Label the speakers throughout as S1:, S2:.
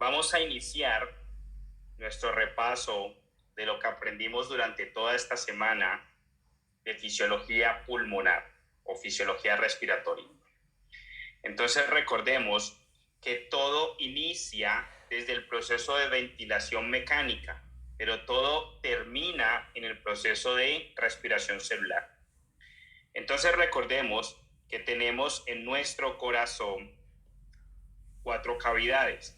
S1: Vamos a iniciar nuestro repaso de lo que aprendimos durante toda esta semana de fisiología pulmonar o fisiología respiratoria. Entonces recordemos que todo inicia desde el proceso de ventilación mecánica, pero todo termina en el proceso de respiración celular. Entonces recordemos que tenemos en nuestro corazón 4 cavidades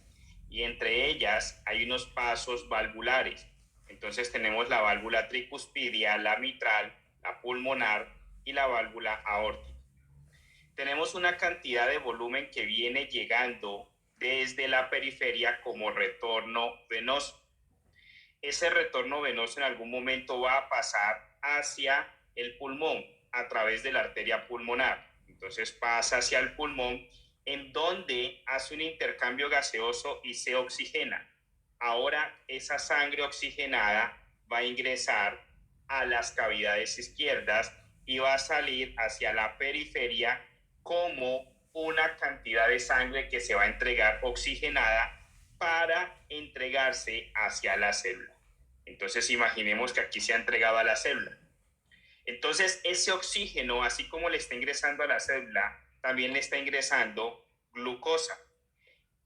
S1: y entre ellas hay unos pasos valvulares. Entonces tenemos la válvula tricuspidia, la mitral, la pulmonar y la válvula aórtica. Tenemos una cantidad de volumen que viene llegando desde la periferia como retorno venoso. Ese retorno venoso en algún momento va a pasar hacia el pulmón a través de la arteria pulmonar. Entonces pasa hacia el pulmón, en donde hace un intercambio gaseoso y se oxigena. Ahora esa sangre oxigenada va a ingresar a las cavidades izquierdas y va a salir hacia la periferia como una cantidad de sangre que se va a entregar oxigenada para entregarse hacia la célula. Entonces imaginemos que aquí se ha entregado a la célula. Entonces ese oxígeno, así como le está ingresando a la célula, también le está ingresando glucosa.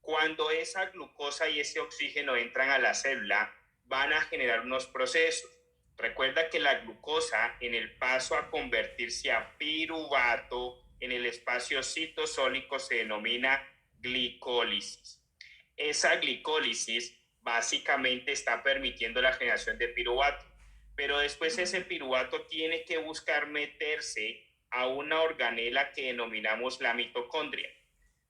S1: Cuando esa glucosa y ese oxígeno entran a la célula, van a generar unos procesos. Recuerda que la glucosa, en el paso a convertirse a piruvato en el espacio citosólico, se denomina glicólisis. Esa glicólisis básicamente está permitiendo la generación de piruvato, pero después ese piruvato tiene que buscar meterse a una organela que denominamos la mitocondria.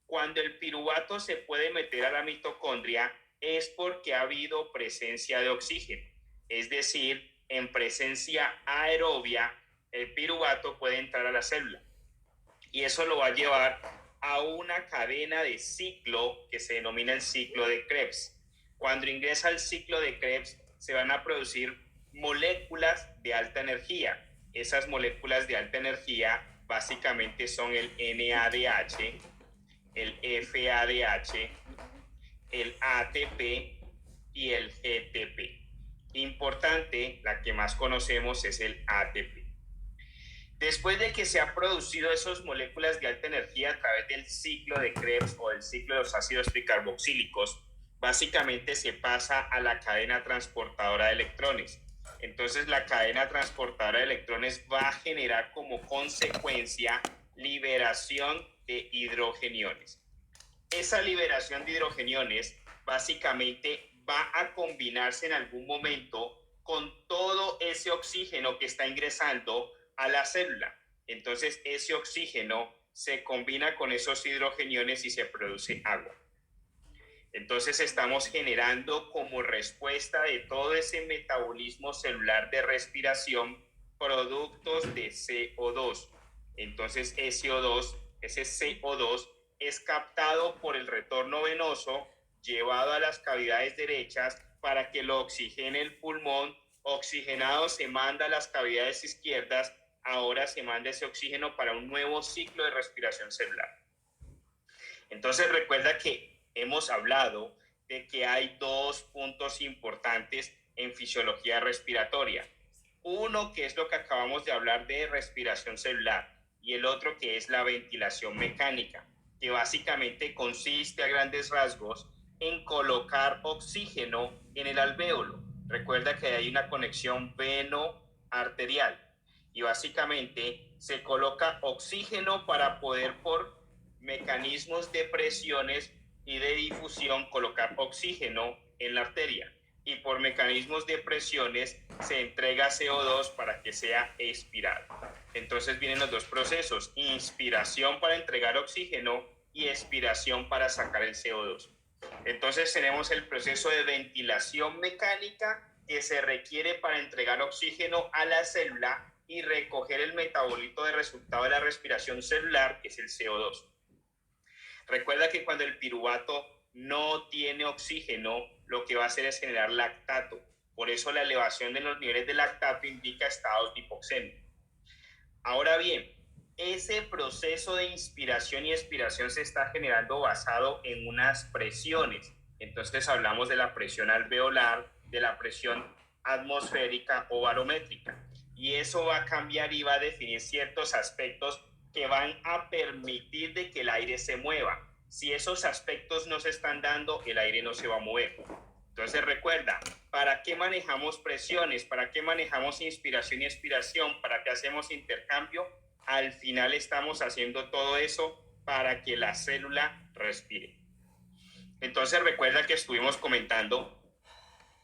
S1: Cuando el piruvato se puede meter a la mitocondria es porque ha habido presencia de oxígeno, es decir, en presencia aerobia el piruvato puede entrar a la célula y eso lo va a llevar a una cadena de ciclo que se denomina el ciclo de Krebs. Cuando ingresa al ciclo de Krebs se van a producir moléculas de alta energía. Esas moléculas de alta energía básicamente son el NADH, el FADH, el ATP y el GTP. Importante, la que más conocemos es el ATP. Después de que se han producido esas moléculas de alta energía a través del ciclo de Krebs o del ciclo de los ácidos tricarboxílicos, básicamente se pasa a la cadena transportadora de electrones. Entonces la cadena transportadora de electrones va a generar como consecuencia liberación de hidrogeniones. Esa liberación de hidrogeniones básicamente va a combinarse en algún momento con todo ese oxígeno que está ingresando a la célula. Entonces ese oxígeno se combina con esos hidrogeniones y se produce agua. Entonces estamos generando como respuesta de todo ese metabolismo celular de respiración productos de CO2. Entonces ese CO2 es captado por el retorno venoso, llevado a las cavidades derechas para que lo oxigene el pulmón, oxigenado se manda a las cavidades izquierdas, ahora se manda ese oxígeno para un nuevo ciclo de respiración celular. Entonces recuerda que hemos hablado de que hay 2 puntos importantes en fisiología respiratoria. Uno que es lo que acabamos de hablar de respiración celular y el otro que es la ventilación mecánica, que básicamente consiste a grandes rasgos en colocar oxígeno en el alvéolo. Recuerda que hay una conexión veno-arterial y básicamente se coloca oxígeno para poder por mecanismos de presiones y de difusión colocar oxígeno en la arteria y por mecanismos de presiones se entrega CO2 para que sea expirado. Entonces vienen los dos procesos, inspiración para entregar oxígeno y expiración para sacar el CO2. Entonces tenemos el proceso de ventilación mecánica que se requiere para entregar oxígeno a la célula y recoger el metabolito de resultado de la respiración celular, que es el CO2. Recuerda que cuando el piruvato no tiene oxígeno, lo que va a hacer es generar lactato. Por eso la elevación de los niveles de lactato indica estados de hipoxemia. Ahora bien, ese proceso de inspiración y expiración se está generando basado en unas presiones. Entonces hablamos de la presión alveolar, de la presión atmosférica o barométrica. Y eso va a cambiar y va a definir ciertos aspectos que van a permitir de que el aire se mueva. Si esos aspectos no se están dando, el aire no se va a mover. Entonces recuerda, ¿para qué manejamos presiones? ¿Para qué manejamos inspiración y expiración? ¿Para qué hacemos intercambio? Al final estamos haciendo todo eso para que la célula respire. Entonces recuerda que estuvimos comentando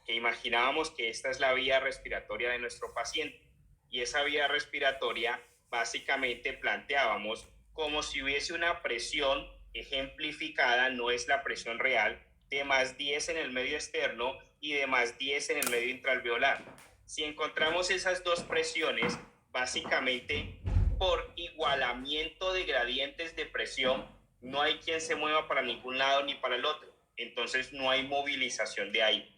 S1: que imaginábamos que esta es la vía respiratoria de nuestro paciente y esa vía respiratoria básicamente planteábamos como si hubiese una presión ejemplificada, no es la presión real, de más 10 en el medio externo y de más 10 en el medio intraalveolar. Si encontramos esas dos presiones, básicamente por igualamiento de gradientes de presión, no hay quien se mueva para ningún lado ni para el otro. Entonces no hay movilización de aire.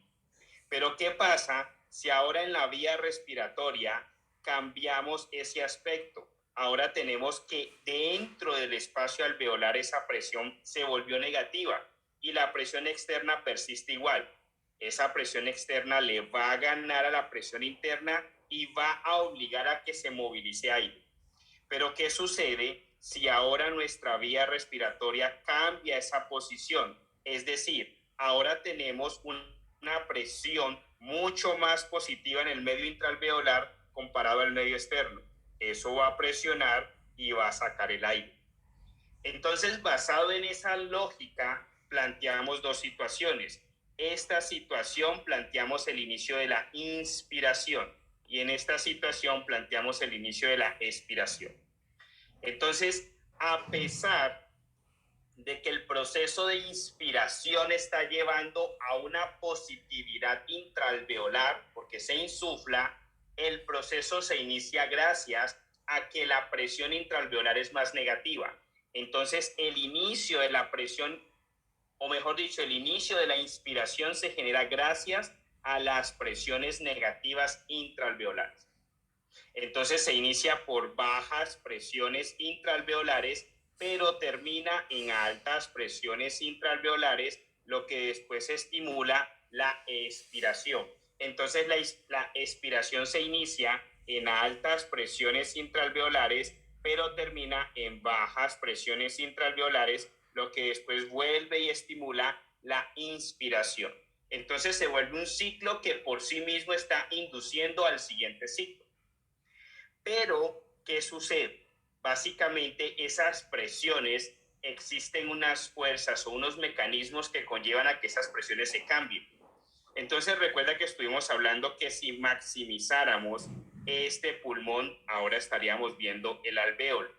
S1: Pero ¿qué pasa si ahora en la vía respiratoria cambiamos ese aspecto? Ahora tenemos que dentro del espacio alveolar esa presión se volvió negativa y la presión externa persiste igual. Esa presión externa le va a ganar a la presión interna y va a obligar a que se movilice aire. Pero ¿qué sucede si ahora nuestra vía respiratoria cambia esa posición? Es decir, ahora tenemos una presión mucho más positiva en el medio intraalveolar comparado al medio externo. Eso va a presionar y va a sacar el aire. Entonces, basado en esa lógica, planteamos dos situaciones. Esta situación planteamos el inicio de la inspiración y en esta situación planteamos el inicio de la expiración. Entonces, a pesar de que el proceso de inspiración está llevando a una positividad intraalveolar, porque se insufla, el proceso se inicia gracias a que la presión intraalveolar es más negativa. Entonces, el inicio de la presión, o mejor dicho, el inicio de la inspiración se genera gracias a las presiones negativas intraalveolares. Entonces se inicia por bajas presiones intraalveolares, pero termina en altas presiones intraalveolares, lo que después estimula la expiración. Entonces la expiración se inicia en altas presiones intraalveolares, pero termina en bajas presiones intraalveolares, lo que después vuelve y estimula la inspiración. Entonces se vuelve un ciclo que por sí mismo está induciendo al siguiente ciclo. Pero, ¿qué sucede? Básicamente, esas presiones, existen unas fuerzas o unos mecanismos que conllevan a que esas presiones se cambien. Entonces, recuerda que estuvimos hablando que si maximizáramos este pulmón, ahora estaríamos viendo el alvéolo.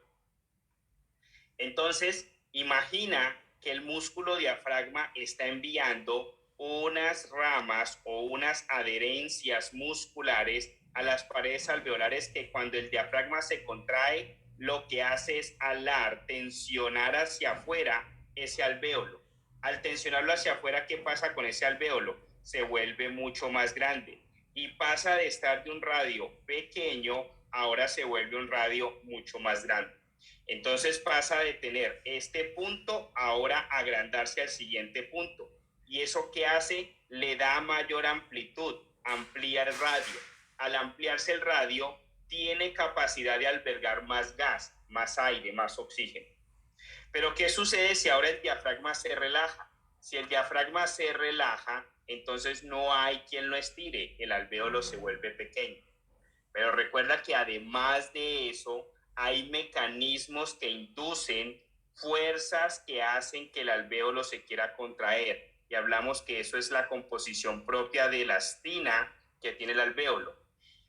S1: Entonces, imagina que el músculo diafragma está enviando unas ramas o unas adherencias musculares a las paredes alveolares que cuando el diafragma se contrae, lo que hace es alar, tensionar hacia afuera ese alvéolo. Al tensionarlo hacia afuera, ¿qué pasa con ese alvéolo? Se vuelve mucho más grande y pasa de estar de un radio pequeño, ahora se vuelve un radio mucho más grande. Entonces pasa de tener este punto ahora a agrandarse al siguiente punto. ¿Y eso qué hace? Le da mayor amplitud, amplía el radio. Al ampliarse el radio, tiene capacidad de albergar más gas, más aire, más oxígeno. Pero ¿qué sucede si ahora el diafragma se relaja? Si el diafragma se relaja, entonces no hay quien lo estire, el alvéolo se vuelve pequeño. Pero recuerda que además de eso, hay mecanismos que inducen fuerzas que hacen que el alvéolo se quiera contraer. Y hablamos que eso es la composición propia de elastina que tiene el alvéolo.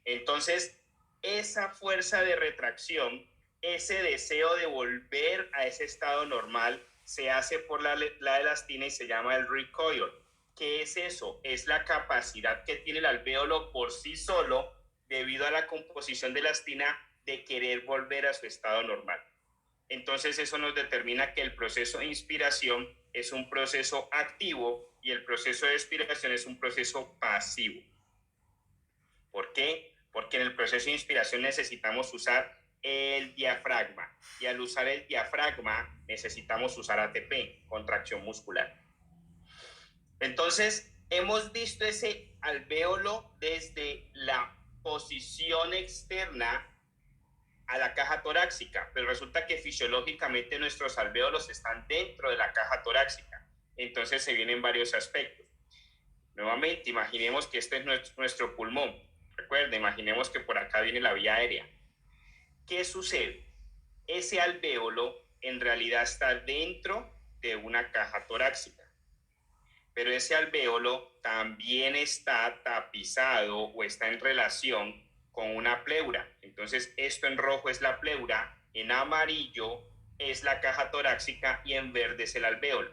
S1: Entonces, esa fuerza de retracción, ese deseo de volver a ese estado normal, se hace por la elastina y se llama el recoil. ¿Qué es eso? Es la capacidad que tiene el alvéolo por sí solo, debido a la composición de elastina, de querer volver a su estado normal. Entonces eso nos determina que el proceso de inspiración es un proceso activo y el proceso de expiración es un proceso pasivo. ¿Por qué? Porque en el proceso de inspiración necesitamos usar el diafragma y al usar el diafragma necesitamos usar ATP, contracción muscular. Entonces, hemos visto ese alvéolo desde la posición externa a la caja torácica, pero resulta que fisiológicamente nuestros alvéolos están dentro de la caja torácica. Entonces se vienen varios aspectos. Nuevamente, imaginemos que este es nuestro pulmón. Recuerda, imaginemos que por acá viene la vía aérea. ¿Qué sucede? Ese alvéolo en realidad está dentro de una caja torácica, pero ese alvéolo también está tapizado o está en relación con una pleura. Entonces, esto en rojo es la pleura, en amarillo es la caja torácica y en verde es el alvéolo.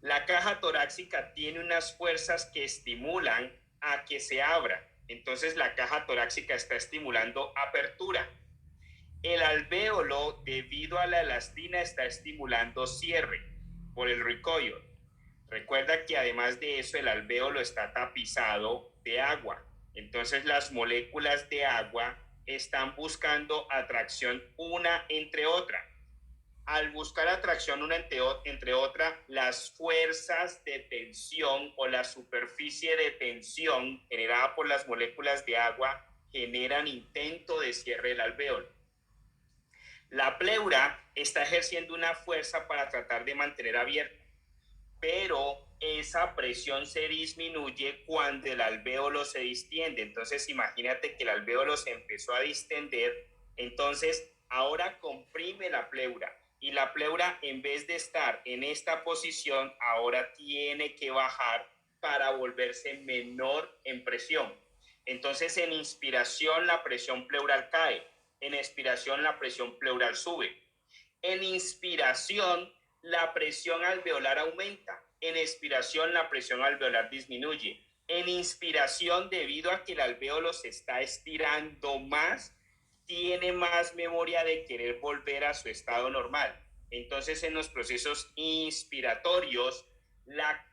S1: La caja torácica tiene unas fuerzas que estimulan a que se abra. Entonces, la caja torácica está estimulando apertura. El alvéolo, debido a la elastina, está estimulando cierre por el recoil. Recuerda que además de eso, el alvéolo está tapizado de agua. Entonces, las moléculas de agua están buscando atracción una entre otra. Al buscar atracción una entre otra, las fuerzas de tensión o la superficie de tensión generada por las moléculas de agua generan intento de cierre del alvéolo. La pleura está ejerciendo una fuerza para tratar de mantener abierto, pero esa presión se disminuye cuando el alvéolo se distiende. Entonces, imagínate que el alvéolo se empezó a distender, entonces ahora comprime la pleura. Y la pleura, en vez de estar en esta posición, ahora tiene que bajar para volverse menor en presión. Entonces, en inspiración, la presión pleural cae. En expiración, la presión pleural sube. En inspiración, la presión alveolar aumenta. En expiración, la presión alveolar disminuye. En inspiración, debido a que el alvéolo se está estirando más, tiene más memoria de querer volver a su estado normal. Entonces, en los procesos inspiratorios, la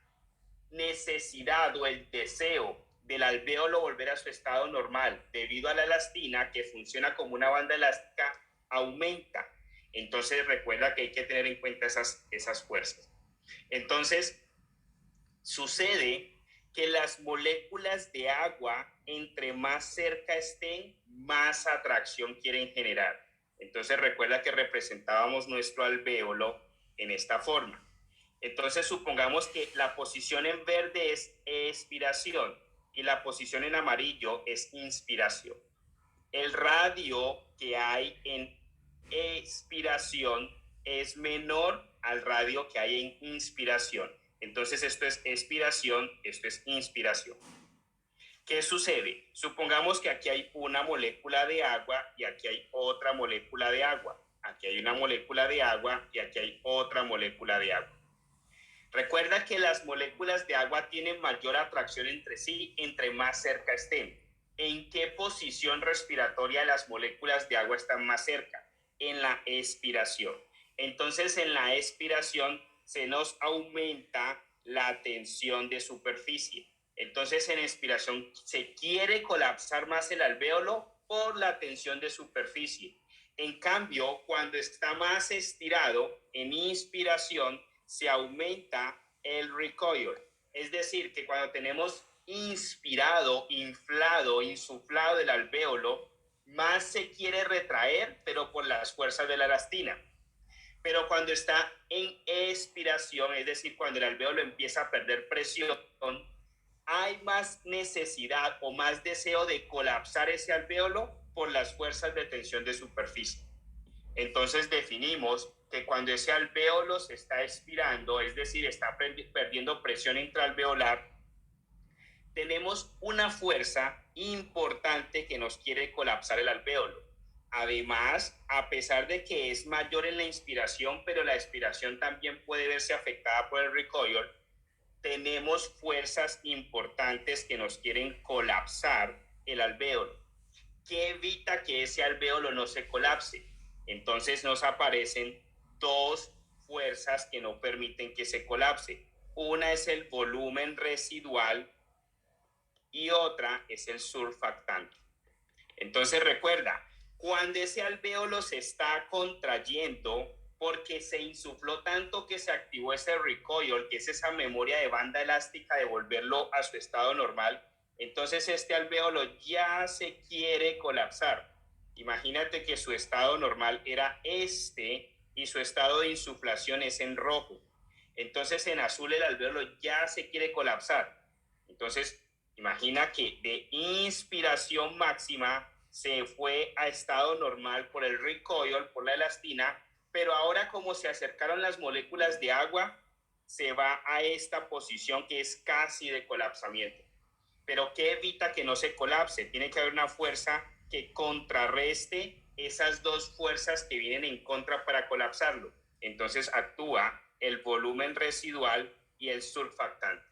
S1: necesidad o el deseo del alvéolo volver a su estado normal debido a la elastina, que funciona como una banda elástica, aumenta. Entonces recuerda que hay que tener en cuenta esas fuerzas. Entonces sucede que las moléculas de agua, entre más cerca estén, más atracción quieren generar. Entonces recuerda que representábamos nuestro alvéolo en esta forma. Entonces supongamos que la posición en verde es expiración y la posición en amarillo es inspiración. El radio que hay en expiración es menor al radio que hay en inspiración. Entonces esto es expiración, esto es inspiración. ¿Qué sucede? Supongamos que aquí hay una molécula de agua y aquí hay otra molécula de agua. Aquí hay una molécula de agua y aquí hay otra molécula de agua. Recuerda que las moléculas de agua tienen mayor atracción entre sí entre más cerca estén. ¿En qué posición respiratoria las moléculas de agua están más cerca? En la expiración. Entonces, en la expiración se nos aumenta la tensión de superficie. Entonces, en expiración se quiere colapsar más el alvéolo por la tensión de superficie. En cambio, cuando está más estirado, en inspiración, se aumenta el recoil. Es decir, que cuando tenemos inspirado, inflado, insuflado el alvéolo, más se quiere retraer, pero por las fuerzas de la elastina. Pero cuando está en expiración, es decir, cuando el alvéolo empieza a perder presión, hay más necesidad o más deseo de colapsar ese alvéolo por las fuerzas de tensión de superficie. Entonces definimos que cuando ese alvéolo se está expirando, es decir, está perdiendo presión intraalveolar, tenemos una fuerza importante que nos quiere colapsar el alvéolo. Además, a pesar de que es mayor en la inspiración, pero la expiración también puede verse afectada por el recoil, tenemos fuerzas importantes que nos quieren colapsar el alvéolo. ¿Qué evita que ese alvéolo no se colapse? Entonces nos aparecen dos fuerzas que no permiten que se colapse. Una es el volumen residual y otra es el surfactante. Entonces recuerda, cuando ese alvéolo se está contrayendo, porque se insufló tanto que se activó ese recoil, que es esa memoria de banda elástica de volverlo a su estado normal. Entonces este alvéolo ya se quiere colapsar. Imagínate que su estado normal era este y su estado de insuflación es en rojo. Entonces en azul el alvéolo ya se quiere colapsar. Entonces imagina que de inspiración máxima se fue a estado normal por el recoil, por la elastina, pero ahora como se acercaron las moléculas de agua, se va a esta posición que es casi de colapsamiento. Pero ¿qué evita que no se colapse? Tiene que haber una fuerza que contrarreste esas dos fuerzas que vienen en contra para colapsarlo. Entonces actúa el volumen residual y el surfactante.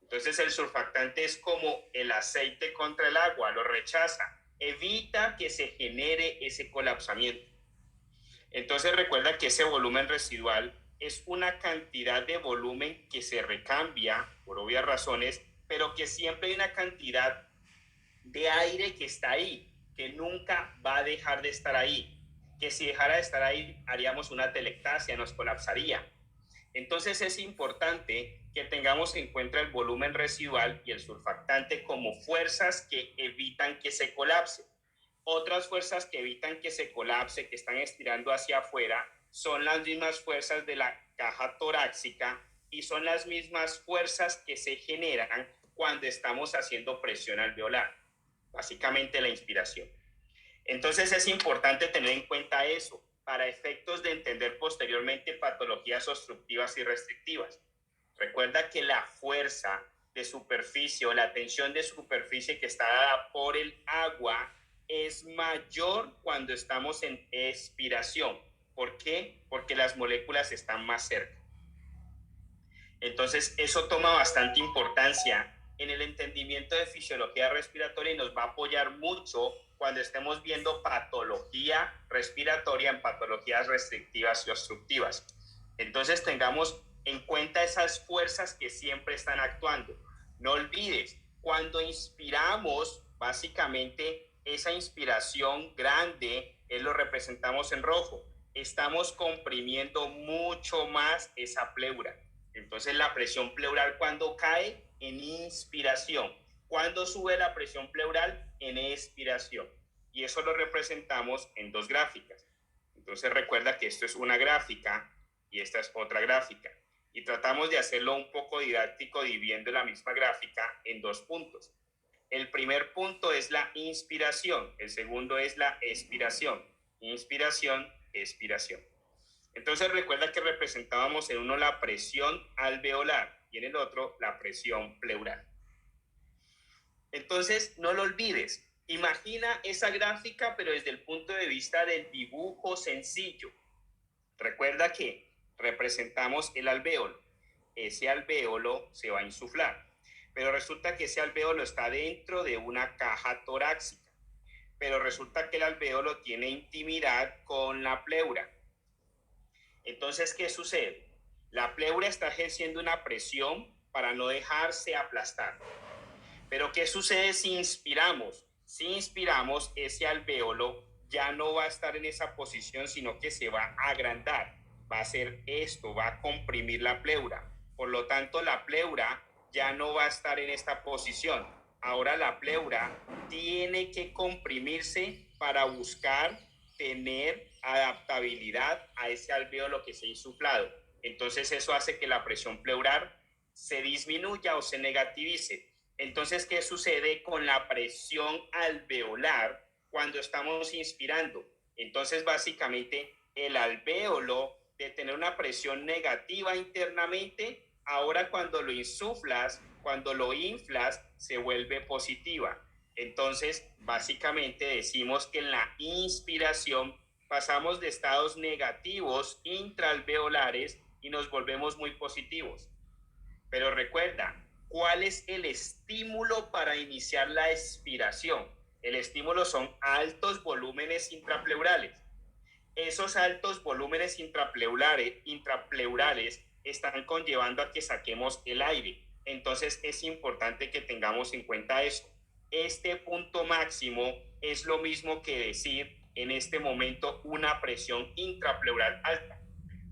S1: Entonces el surfactante es como el aceite contra el agua, lo rechaza, evita que se genere ese colapsamiento. Entonces recuerda que ese volumen residual es una cantidad de volumen que se recambia por obvias razones, pero que siempre hay una cantidad de aire que está ahí, que nunca va a dejar de estar ahí, que si dejara de estar ahí haríamos una telectasia, nos colapsaría. Entonces es importante que tengamos en cuenta el volumen residual y el surfactante como fuerzas que evitan que se colapse. Otras fuerzas que evitan que se colapse, que están estirando hacia afuera, son las mismas fuerzas de la caja torácica y son las mismas fuerzas que se generan cuando estamos haciendo presión alveolar, básicamente la inspiración. Entonces es importante tener en cuenta eso para efectos de entender posteriormente patologías obstructivas y restrictivas. Recuerda que la fuerza de superficie o la tensión de superficie que está dada por el agua es mayor cuando estamos en expiración. ¿Por qué? Porque las moléculas están más cerca. Entonces, eso toma bastante importancia en el entendimiento de fisiología respiratoria y nos va a apoyar mucho cuando estemos viendo patología respiratoria en patologías restrictivas y obstructivas. Entonces, tengamos en cuenta esas fuerzas que siempre están actuando. No olvides, cuando inspiramos, básicamente, esa inspiración grande, lo representamos en rojo. Estamos comprimiendo mucho más esa pleura. Entonces la presión pleural cuando cae en inspiración, cuando sube la presión pleural en expiración. Y eso lo representamos en dos gráficas. Entonces recuerda que esto es una gráfica y esta es otra gráfica. Y tratamos de hacerlo un poco didáctico dividiendo la misma gráfica en dos puntos. El primer punto es la inspiración, el segundo es la expiración. Inspiración, expiración. Entonces recuerda que representábamos en uno la presión alveolar y en el otro la presión pleural. Entonces no lo olvides, imagina esa gráfica pero desde el punto de vista del dibujo sencillo. Recuerda que representamos el alvéolo, ese alvéolo se va a insuflar, pero resulta que ese alvéolo está dentro de una caja torácica, pero resulta que el alvéolo tiene intimidad con la pleura. Entonces, ¿qué sucede? La pleura está ejerciendo una presión para no dejarse aplastar. Pero ¿qué sucede si inspiramos? Si inspiramos, ese alvéolo ya no va a estar en esa posición, sino que se va a agrandar. Va a hacer esto, va a comprimir la pleura. Por lo tanto, la pleura ya no va a estar en esta posición. Ahora la pleura tiene que comprimirse para buscar tener adaptabilidad a ese alvéolo que se ha insuflado. Entonces eso hace que la presión pleural se disminuya o se negativice. Entonces, ¿qué sucede con la presión alveolar cuando estamos inspirando? Entonces, básicamente, el alvéolo de tener una presión negativa internamente, ahora cuando lo insuflas, cuando lo inflas, se vuelve positiva. Entonces, básicamente decimos que en la inspiración pasamos de estados negativos intraalveolares y nos volvemos muy positivos. Pero recuerda, ¿cuál es el estímulo para iniciar la expiración? El estímulo son altos volúmenes intrapleurales. Esos altos volúmenes intrapleurales están conllevando a que saquemos el aire. Entonces es importante que tengamos en cuenta eso. Este punto máximo es lo mismo que decir en este momento una presión intrapleural alta.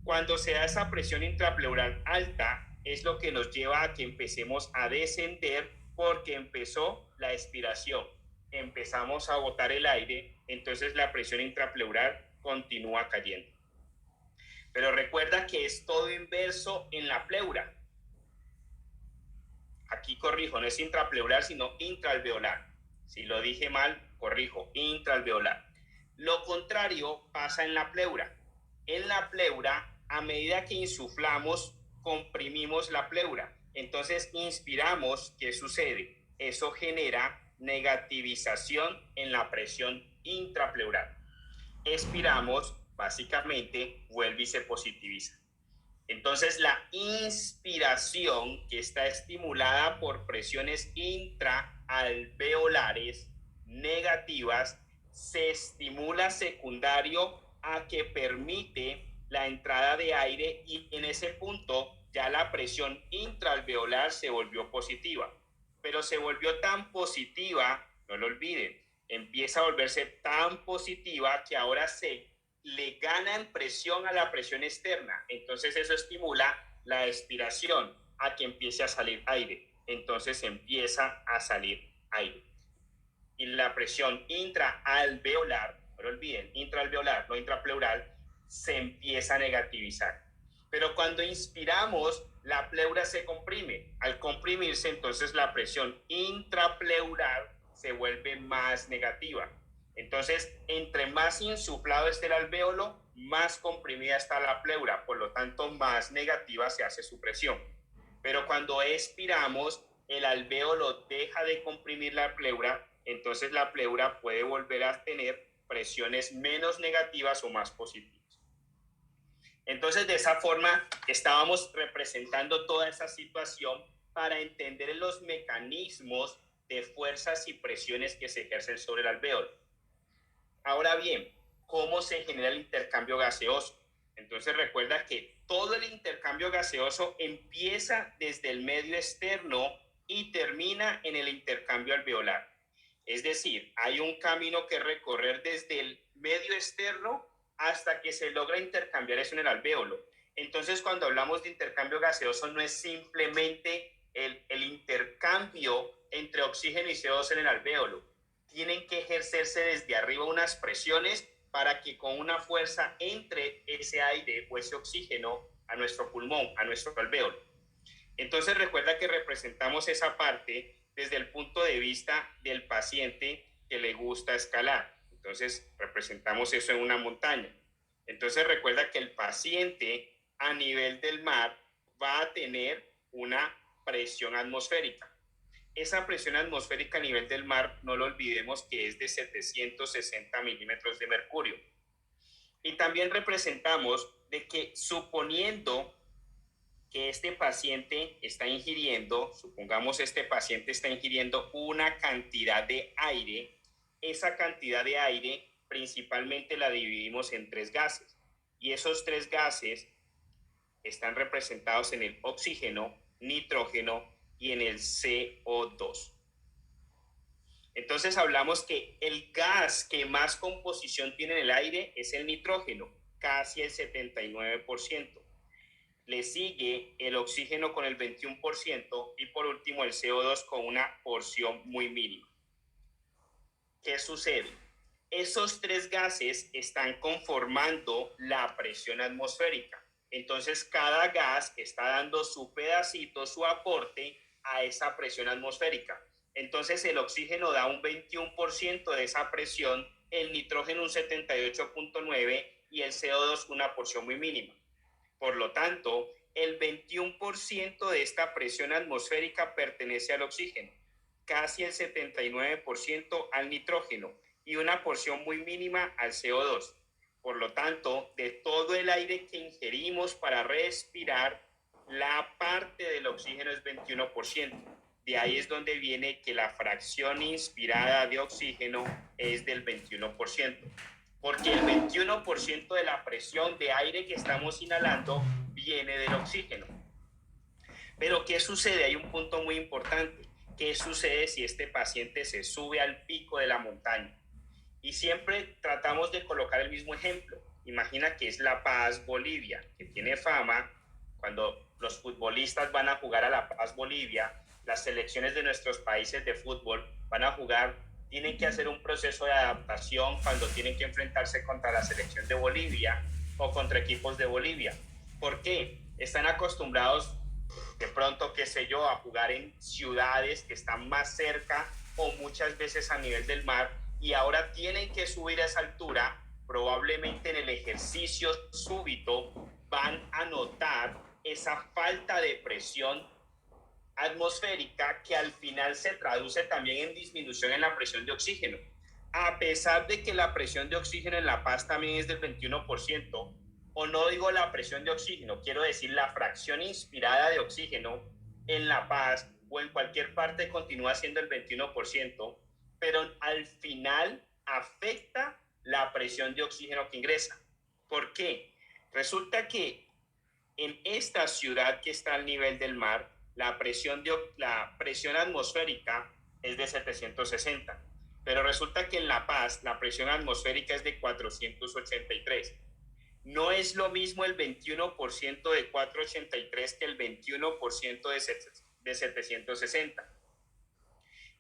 S1: Cuando se da esa presión intrapleural alta, es lo que nos lleva a que empecemos a descender porque empezó la expiración. Empezamos a botar el aire, entonces la presión intrapleural continúa cayendo. Pero recuerda que es todo inverso en la pleura. Aquí corrijo, no es intrapleural, sino intraalveolar. Si lo dije mal, corrijo, intraalveolar. Lo contrario pasa en la pleura. En la pleura, a medida que insuflamos, comprimimos la pleura. Entonces, inspiramos, ¿qué sucede? Eso genera negativización en la presión intrapleural. Expiramos, básicamente, vuelve y se positiviza. Entonces, la inspiración, que está estimulada por presiones intraalveolares negativas, se estimula secundario a que permite la entrada de aire, y en ese punto ya la presión intraalveolar se volvió positiva. Pero se volvió tan positiva, no lo olviden, empieza a volverse tan positiva que ahora le ganan presión a la presión externa. Entonces eso estimula la expiración, a que empiece a salir aire. Entonces empieza a salir aire. Y la presión intraalveolar, no lo olviden, intraalveolar, no intrapleural, se empieza a negativizar. Pero cuando inspiramos, la pleura se comprime. Al comprimirse, entonces la presión intrapleural se vuelve más negativa. Entonces, entre más insuflado esté el alvéolo, más comprimida está la pleura, por lo tanto, más negativa se hace su presión. Pero cuando expiramos, el alvéolo deja de comprimir la pleura, entonces la pleura puede volver a tener presiones menos negativas o más positivas. Entonces, de esa forma, estábamos representando toda esa situación para entender los mecanismos de fuerzas y presiones que se ejercen sobre el alvéolo. Ahora bien, ¿cómo se genera el intercambio gaseoso? Entonces recuerda que todo el intercambio gaseoso empieza desde el medio externo y termina en el intercambio alveolar. Es decir, hay un camino que recorrer desde el medio externo hasta que se logra intercambiar eso en el alvéolo. Entonces, cuando hablamos de intercambio gaseoso, no es simplemente el intercambio entre oxígeno y CO2 en el alvéolo. Tienen que ejercerse desde arriba unas presiones para que con una fuerza entre ese aire o ese oxígeno a nuestro pulmón, a nuestro alvéolo. Entonces recuerda que representamos esa parte desde el punto de vista del paciente que le gusta escalar. Entonces representamos eso en una montaña. Entonces recuerda que el paciente a nivel del mar va a tener una presión atmosférica. Esa presión atmosférica a nivel del mar, no lo olvidemos, que es de 760 milímetros de mercurio. Y también representamos de que, suponiendo que este paciente está ingiriendo, supongamos este paciente está ingiriendo una cantidad de aire, esa cantidad de aire principalmente la dividimos en 3 gases. Y esos 3 gases están representados en el oxígeno, nitrógeno y en el CO2. Entonces hablamos que el gas que más composición tiene en el aire es el nitrógeno, casi el 79%. Le sigue el oxígeno con el 21% y por último el CO2 con una porción muy mínima. ¿Qué sucede? Esos 3 gases están conformando la presión atmosférica. Entonces cada gas está dando su pedacito, su aporte a esa presión atmosférica. Entonces el oxígeno da un 21% de esa presión, el nitrógeno un 78.9% y el CO2 una porción muy mínima. Por lo tanto, el 21% de esta presión atmosférica pertenece al oxígeno, casi el 79% al nitrógeno y una porción muy mínima al CO2. Por lo tanto, de todo el aire que ingerimos para respirar, la parte del oxígeno es 21%. De ahí es donde viene que la fracción inspirada de oxígeno es del 21%. Porque el 21% de la presión de aire que estamos inhalando viene del oxígeno. Pero ¿qué sucede? Hay un punto muy importante. ¿Qué sucede si este paciente se sube al pico de la montaña? Y siempre tratamos de colocar el mismo ejemplo. imagina que es La Paz, Bolivia, que tiene fama. Cuando los futbolistas van a jugar a La Paz, Bolivia, las selecciones de nuestros países de fútbol van a jugar, tienen que hacer un proceso de adaptación cuando tienen que enfrentarse contra la selección de Bolivia o contra equipos de Bolivia. ¿Por qué? Están acostumbrados de pronto, qué sé yo, a jugar en ciudades que están más cerca o muchas veces a nivel del mar, y ahora tienen que subir a esa altura. Probablemente en el ejercicio súbito van a notar esa falta de presión atmosférica, que al final se traduce también en disminución en la presión de oxígeno. A pesar de que la presión de oxígeno en La Paz también es del 21%, o no digo la presión de oxígeno, quiero decir la fracción inspirada de oxígeno en La Paz o en cualquier parte continúa siendo el 21%, pero al final afecta la presión de oxígeno que ingresa. ¿Por qué? Resulta que en esta ciudad que está al nivel del mar, la presión atmosférica es de 760, pero resulta que en La Paz la presión atmosférica es de 483. No es lo mismo el 21% de 483 que el 21% de 760.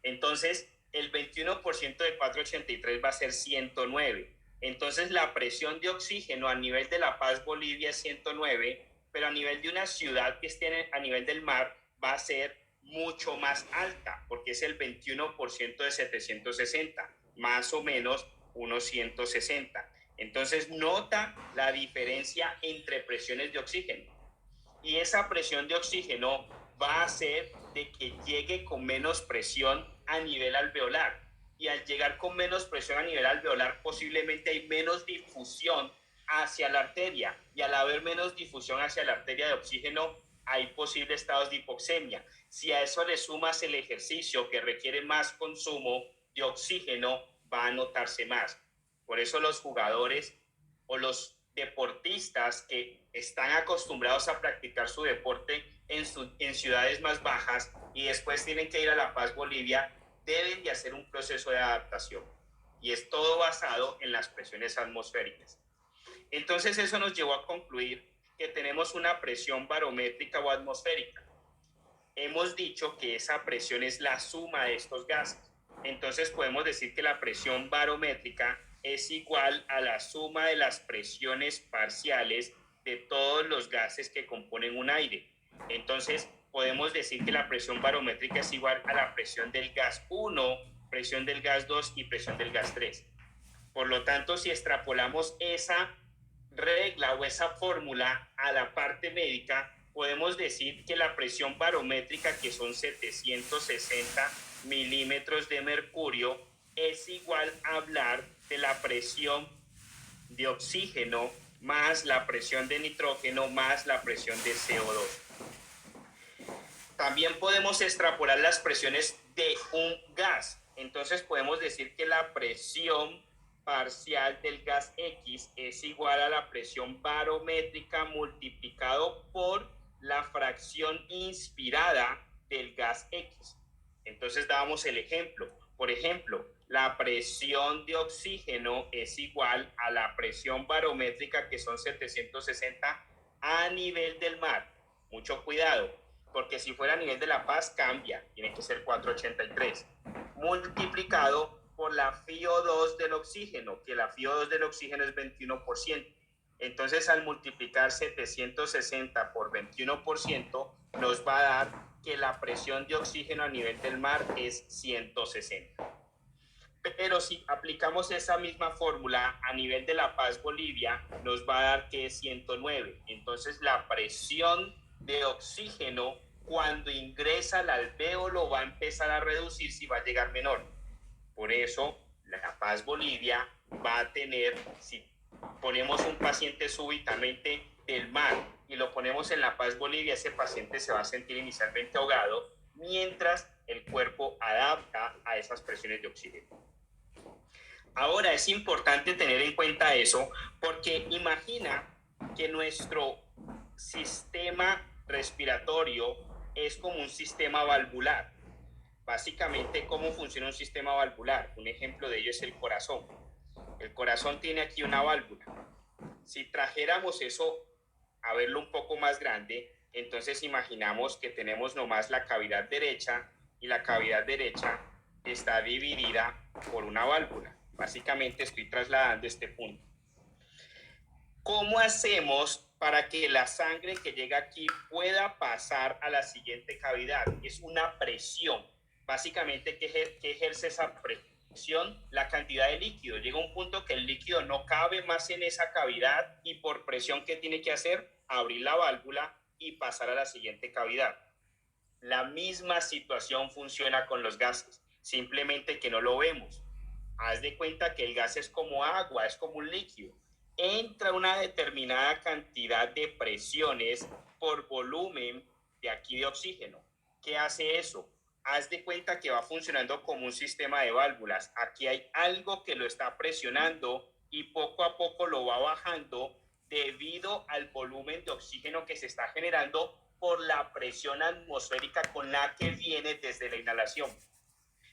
S1: Entonces, el 21% de 483 va a ser 109. Entonces, la presión de oxígeno a nivel de La Paz, Bolivia, es 109, pero a nivel de una ciudad que esté a nivel del mar va a ser mucho más alta, porque es el 21% de 760, más o menos unos 160. Entonces, nota la diferencia entre presiones de oxígeno. Y esa presión de oxígeno va a hacer de que llegue con menos presión a nivel alveolar. Y al llegar con menos presión a nivel alveolar, posiblemente hay menos difusión hacia la arteria. Y al haber menos difusión hacia la arteria de oxígeno, hay posibles estados de hipoxemia. Si a eso le sumas el ejercicio, que requiere más consumo de oxígeno, va a notarse más. Por eso los jugadores o los deportistas que están acostumbrados a practicar su deporte en ciudades más bajas y después tienen que ir a La Paz, Bolivia, deben de hacer un proceso de adaptación. Y es todo basado en las presiones atmosféricas. Entonces eso nos llevó a concluir que tenemos una presión barométrica o atmosférica. Hemos dicho que esa presión es la suma de estos gases. Entonces podemos decir que la presión barométrica es igual a la suma de las presiones parciales de todos los gases que componen un aire. Entonces podemos decir que la presión barométrica es igual a la presión del gas 1, presión del gas 2 y presión del gas 3. Por lo tanto, si extrapolamos esa regla o esa fórmula a la parte médica, podemos decir que la presión barométrica, que son 760 milímetros de mercurio, es igual a hablar de la presión de oxígeno más la presión de nitrógeno más la presión de CO2. También podemos extrapolar las presiones de un gas. Entonces podemos decir que la presión parcial del gas X es igual a la presión barométrica multiplicado por la fracción inspirada del gas X. Entonces dábamos el ejemplo. Por ejemplo, la presión de oxígeno es igual a la presión barométrica, que son 760 a nivel del mar. Mucho cuidado, porque si fuera a nivel de La Paz cambia, tiene que ser 483, multiplicado por la FiO2 del oxígeno, que la FiO2 del oxígeno es 21%. Entonces, al multiplicar 760 por 21%, nos va a dar que la presión de oxígeno a nivel del mar es 160. Pero si aplicamos esa misma fórmula a nivel de La Paz, Bolivia, nos va a dar que es 109. Entonces, la presión de oxígeno cuando ingresa al alvéolo va a empezar a reducirse y va a llegar menor. Por eso, La Paz, Bolivia va a tener, si ponemos un paciente súbitamente del mar y lo ponemos en La Paz, Bolivia, ese paciente se va a sentir inicialmente ahogado mientras el cuerpo adapta a esas presiones de oxígeno. Ahora es importante tener en cuenta eso, porque imagina que nuestro sistema respiratorio es como un sistema valvular. Básicamente, ¿cómo funciona un sistema valvular? Un ejemplo de ello es el corazón. El corazón tiene aquí una válvula. Si trajéramos eso a verlo un poco más grande, entonces imaginamos que tenemos nomás la cavidad derecha y la cavidad derecha está dividida por una válvula. Básicamente estoy trasladando este punto. ¿Cómo hacemos para que la sangre que llega aquí pueda pasar a la siguiente cavidad? Es una presión. Básicamente, ¿qué ejerce esa presión? La cantidad de líquido. Llega un punto que el líquido no cabe más en esa cavidad y por presión, ¿qué tiene que hacer? Abrir la válvula y pasar a la siguiente cavidad. La misma situación funciona con los gases, simplemente que no lo vemos. Haz de cuenta que el gas es como agua, es como un líquido. Entra una determinada cantidad de presiones por volumen de aquí de oxígeno. ¿Qué hace eso? Haz de cuenta que va funcionando como un sistema de válvulas. Aquí hay algo que lo está presionando y poco a poco lo va bajando debido al volumen de oxígeno que se está generando por la presión atmosférica con la que viene desde la inhalación.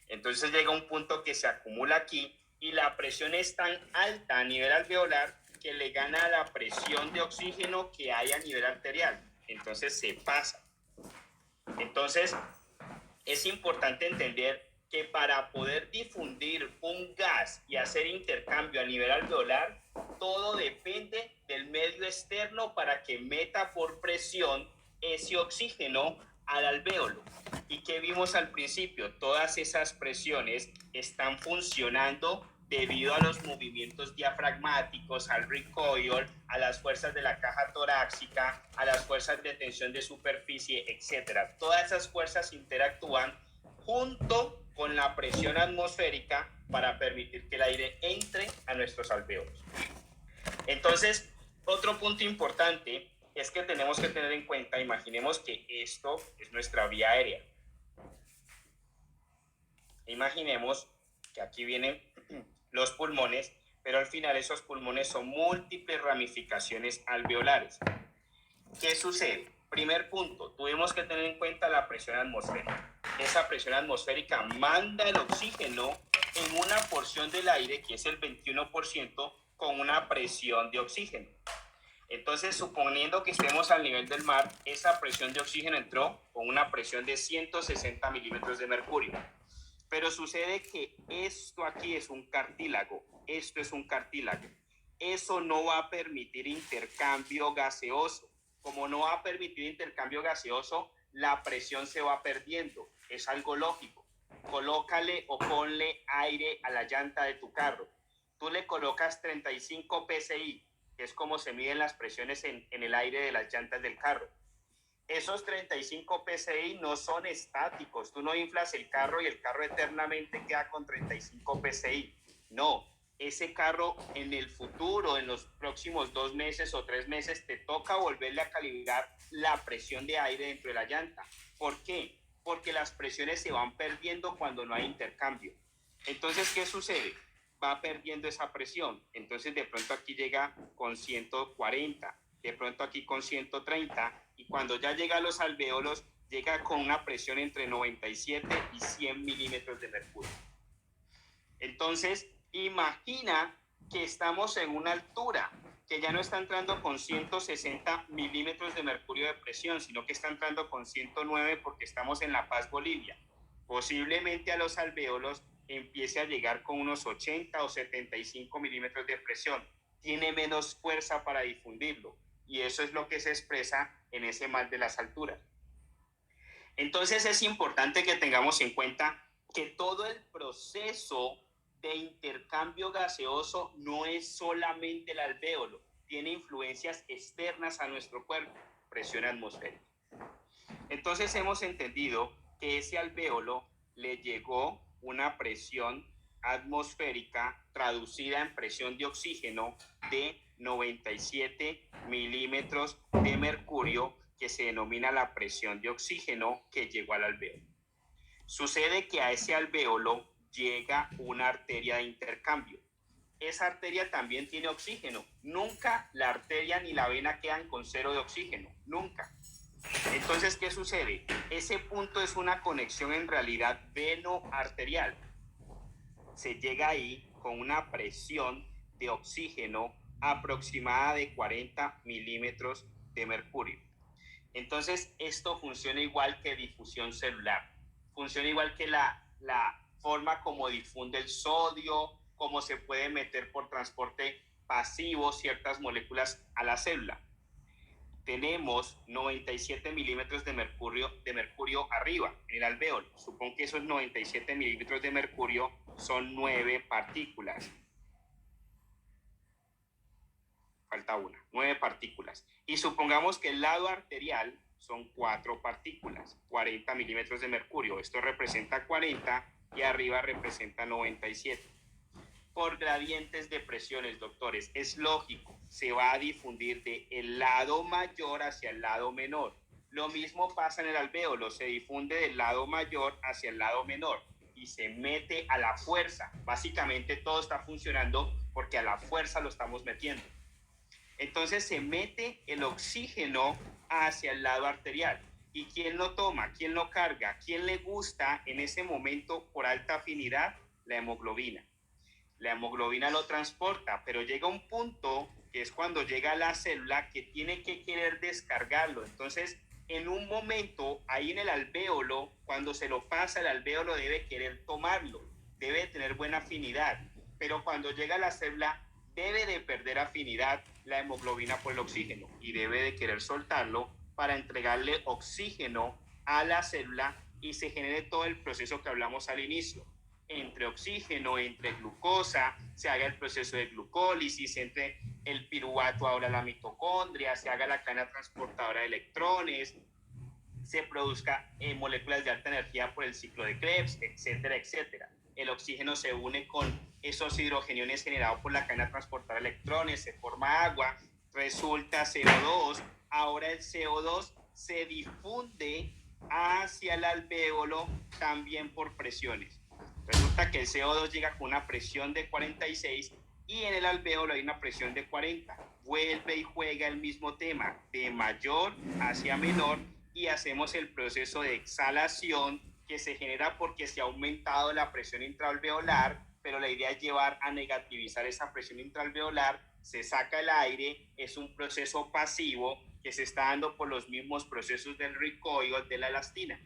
S1: Entonces llega un punto que se acumula aquí y la presión es tan alta a nivel alveolar que le gana a la presión de oxígeno que hay a nivel arterial. Entonces se pasa. Entonces es importante entender que para poder difundir un gas y hacer intercambio a nivel alveolar, todo depende del medio externo para que meta por presión ese oxígeno al alvéolo. ¿Y qué vimos al principio? Todas esas presiones están funcionando debido a los movimientos diafragmáticos, al recoil, a las fuerzas de la caja torácica, a las fuerzas de tensión de superficie, etc. Todas esas fuerzas interactúan junto con la presión atmosférica para permitir que el aire entre a nuestros alvéolos. Entonces, otro punto importante es que tenemos que tener en cuenta, imaginemos que esto es nuestra vía aérea. Imaginemos que aquí vienen los pulmones, pero al final esos pulmones son múltiples ramificaciones alveolares. ¿Qué sucede? Primer punto, tuvimos que tener en cuenta la presión atmosférica. Esa presión atmosférica manda el oxígeno en una porción del aire, que es el 21%, con una presión de oxígeno. Entonces, suponiendo que estemos al nivel del mar, esa presión de oxígeno entró con una presión de 160 milímetros de mercurio. Pero sucede que esto aquí es un cartílago, esto es un cartílago. Eso no va a permitir intercambio gaseoso. Como no va a permitir intercambio gaseoso, la presión se va perdiendo. Es algo lógico. Colócale o ponle aire a la llanta de tu carro. Tú le colocas 35 psi, que es como se miden las presiones en el aire de las llantas del carro. Esos 35 psi no son estáticos. Tú no inflas el carro y el carro eternamente queda con 35 psi. No, ese carro en el futuro, en los próximos 2 meses o 3 meses, te toca volverle a calibrar la presión de aire dentro de la llanta. ¿Por qué? Porque las presiones se van perdiendo cuando no hay intercambio. Entonces, ¿qué sucede? Va perdiendo esa presión. Entonces, de pronto aquí llega con 140, de pronto aquí con 130, y cuando ya llega a los alvéolos, llega con una presión entre 97 y 100 milímetros de mercurio. Entonces, imagina que estamos en una altura que ya no está entrando con 160 milímetros de mercurio de presión, sino que está entrando con 109 porque estamos en La Paz, Bolivia. Posiblemente a los alvéolos empiece a llegar con unos 80 o 75 milímetros de presión. Tiene menos fuerza para difundirlo y eso es lo que se expresa en ese mal de las alturas. Entonces es importante que tengamos en cuenta que todo el proceso de intercambio gaseoso no es solamente el alvéolo, tiene influencias externas a nuestro cuerpo, presión atmosférica. Entonces hemos entendido que ese alvéolo le llegó una presión atmosférica traducida en presión de oxígeno de 97 milímetros de mercurio, que se denomina la presión de oxígeno que llegó al alvéolo. Sucede que a ese alvéolo llega una arteria de intercambio. Esa arteria también tiene oxígeno. Nunca la arteria ni la vena quedan con cero de oxígeno. Nunca. Entonces, ¿qué sucede? Ese punto es una conexión en realidad veno-arterial. Se llega ahí con una presión de oxígeno aproximada de 40 milímetros de mercurio. Entonces, esto funciona igual que difusión celular. Funciona igual que la forma como difunde el sodio, cómo se puede meter por transporte pasivo ciertas moléculas a la célula. Tenemos 97 milímetros de mercurio arriba, en el alvéolo. Supongo que esos 97 milímetros de mercurio son 9 partículas. Falta una, 9 partículas. Y supongamos que el lado arterial son 4 partículas, 40 milímetros de mercurio. Esto representa 40 y arriba representa 97. Por gradientes de presiones, doctores, es lógico, se va a difundir del lado mayor hacia el lado menor. Lo mismo pasa en el alvéolo, se difunde del lado mayor hacia el lado menor y se mete a la fuerza. Básicamente todo está funcionando porque a la fuerza lo estamos metiendo. Entonces se mete el oxígeno hacia el lado arterial. ¿Y quién lo toma? ¿Quién lo carga? ¿Quién le gusta en ese momento por alta afinidad? La hemoglobina. La hemoglobina lo transporta, pero llega un punto que es cuando llega a la célula que tiene que querer descargarlo. Entonces, en un momento, ahí en el alvéolo, cuando se lo pasa, el alvéolo debe querer tomarlo, debe tener buena afinidad, pero cuando llega a la célula, debe de perder afinidad la hemoglobina por el oxígeno y debe de querer soltarlo para entregarle oxígeno a la célula y se genere todo el proceso que hablamos al inicio. Entre oxígeno, entre glucosa, se haga el proceso de glucólisis, entre el piruvato ahora la mitocondria, se haga la cadena transportadora de electrones, se produzca moléculas de alta energía por el ciclo de Krebs, etcétera, etcétera. El oxígeno se une con esos hidrogeniones generados por la cadena transportadora de electrones, se forma agua, resulta CO2. Ahora el CO2 se difunde hacia el alvéolo también por presiones. Resulta que el CO2 llega con una presión de 46 y en el alvéolo hay una presión de 40. Vuelve y juega el mismo tema, de mayor hacia menor, y hacemos el proceso de exhalación que se genera porque se ha aumentado la presión intraalveolar, pero la idea es llevar a negativizar esa presión intraalveolar, se saca el aire, es un proceso pasivo que se está dando por los mismos procesos del recoil, de la elastina,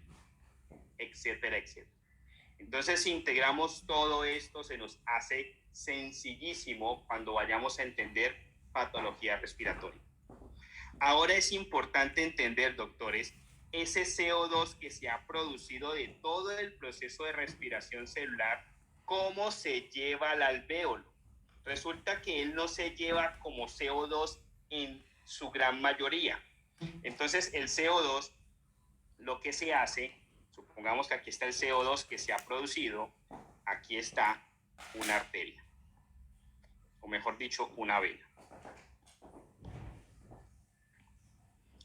S1: etcétera, etcétera. Entonces, si integramos todo esto, se nos hace sencillísimo cuando vayamos a entender patología respiratoria. Ahora es importante entender, doctores, ese CO2 que se ha producido de todo el proceso de respiración celular, ¿cómo se lleva al alvéolo? Resulta que él no se lleva como CO2 en su gran mayoría. Entonces, el CO2, lo que se hace, supongamos que aquí está el CO2 que se ha producido, aquí está una arteria, o mejor dicho, una vena.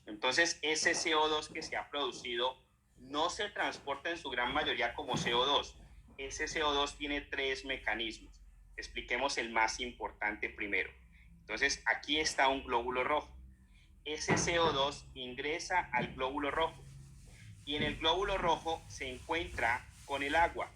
S1: Entonces, ese CO2 que se ha producido no se transporta en su gran mayoría como CO2. Ese CO2 tiene 3 mecanismos. Expliquemos el más importante primero. Entonces, aquí está un glóbulo rojo. Ese CO2 ingresa al glóbulo rojo y en el glóbulo rojo se encuentra con el agua.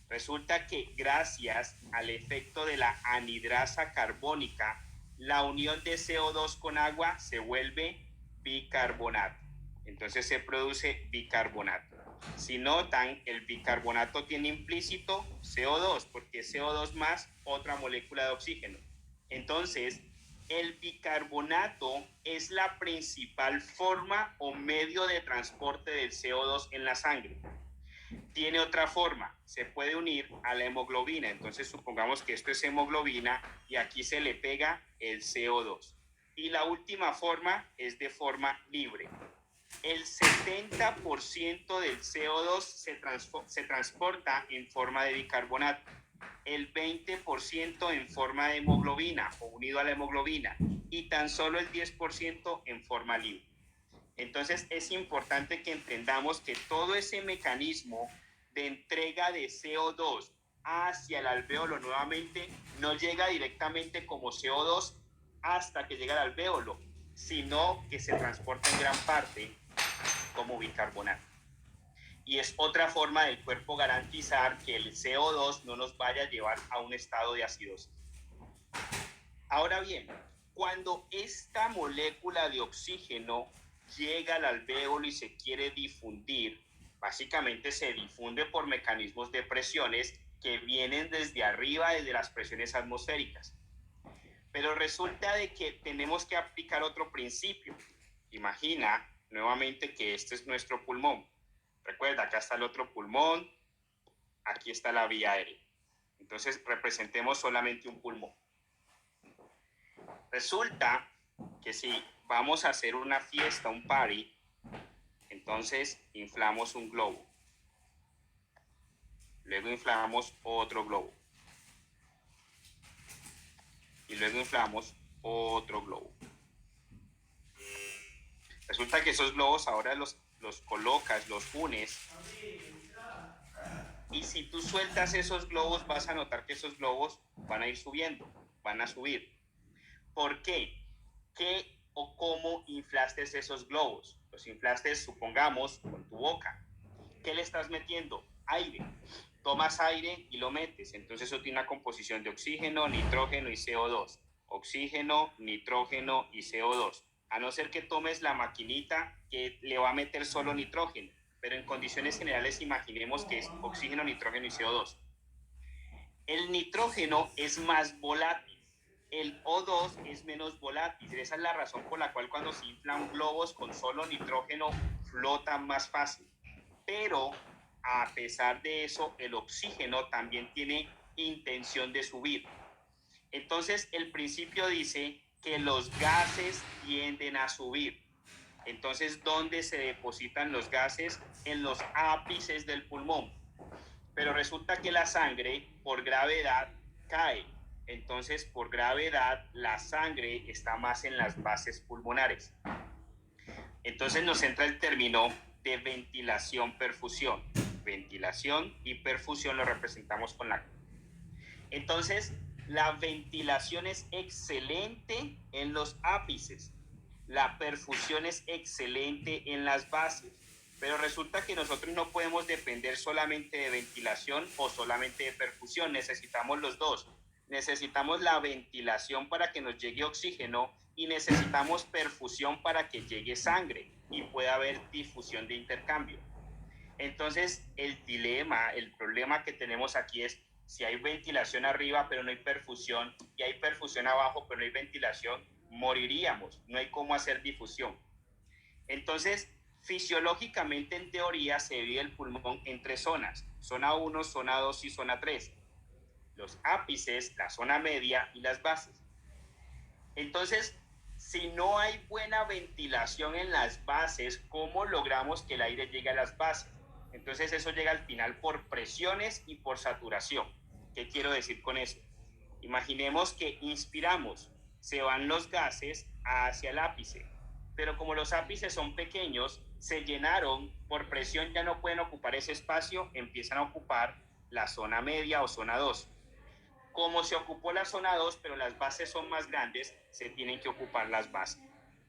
S1: Resulta que gracias al efecto de la anhidrasa carbónica, la unión de CO2 con agua se vuelve bicarbonato. Entonces se produce bicarbonato. Si notan, el bicarbonato tiene implícito CO2, porque CO2 más otra molécula de oxígeno. Entonces, el bicarbonato es la principal forma o medio de transporte del CO2 en la sangre. Tiene otra forma, se puede unir a la hemoglobina. Entonces supongamos que esto es hemoglobina y aquí se le pega el CO2. Y la última forma es de forma libre. El 70% del CO2 se transporta en forma de bicarbonato, el 20% en forma de hemoglobina o unido a la hemoglobina y tan solo el 10% en forma libre. Entonces es importante que entendamos que todo ese mecanismo de entrega de CO2 hacia el alvéolo nuevamente no llega directamente como CO2 hasta que llega al alvéolo, sino que se transporta en gran parte como bicarbonato. Y es otra forma del cuerpo garantizar que el CO2 no nos vaya a llevar a un estado de acidosis. Ahora bien, Cuando esta molécula de oxígeno llega al alvéolo y se quiere difundir, básicamente se difunde por mecanismos de presiones que vienen desde arriba, desde las presiones atmosféricas. Pero resulta de que tenemos que aplicar otro principio. Imagina nuevamente que este es nuestro pulmón. Recuerda, acá está el otro pulmón, aquí está la vía aérea. Entonces representemos solamente un pulmón. Resulta que si vamos a hacer una fiesta, un party, entonces inflamos un globo. Luego inflamos otro globo. Y luego inflamos otro globo. Resulta que esos globos ahora los colocas, los unes. Y si tú sueltas esos globos, vas a notar que esos globos van a ir subiendo, van a subir. ¿Por qué? ¿Qué o cómo inflaste esos globos? Los inflaste, supongamos, con tu boca. ¿Qué le estás metiendo? Aire. Tomas aire y lo metes. Entonces eso tiene una composición de oxígeno, nitrógeno y CO2. Oxígeno, nitrógeno y CO2. A no ser que tomes la maquinita que le va a meter solo nitrógeno. Pero en condiciones generales imaginemos que es oxígeno, nitrógeno y CO2. El nitrógeno es más volátil. El O2 es menos volátil. Esa es la razón por la cual cuando se inflan globos con solo nitrógeno flotan más fácil. Pero a pesar de eso, el oxígeno también tiene intención de subir. Entonces, el principio dice que los gases tienden a subir. Entonces, ¿dónde se depositan los gases? En los ápices del pulmón. Pero resulta que la sangre, por gravedad, cae. Entonces, por gravedad, la sangre está más en las bases pulmonares. Entonces nos entra el término de ventilación-perfusión. Ventilación y perfusión lo representamos con la. Entonces, la ventilación es excelente en los ápices. La perfusión es excelente en las bases. Pero resulta que nosotros no podemos depender solamente de ventilación o solamente de perfusión. Necesitamos los dos. Necesitamos la ventilación para que nos llegue oxígeno y necesitamos perfusión para que llegue sangre y pueda haber difusión de intercambio. Entonces, el dilema, el problema que tenemos aquí es si hay ventilación arriba pero no hay perfusión y hay perfusión abajo pero no hay ventilación, moriríamos, no hay cómo hacer difusión. Entonces, fisiológicamente en teoría se divide el pulmón en tres zonas, zona 1, zona 2 y zona 3. Los ápices, la zona media y las bases. Entonces, si no hay buena ventilación en las bases, ¿cómo logramos que el aire llegue a las bases? Entonces eso llega al final por presiones y por saturación. ¿Qué quiero decir con eso? Imaginemos que inspiramos, se van los gases hacia el ápice, pero como los ápices son pequeños, se llenaron, por presión ya no pueden ocupar ese espacio, empiezan a ocupar la zona media o zona 2. Como se ocupó la zona 2, pero las bases son más grandes, se tienen que ocupar las bases.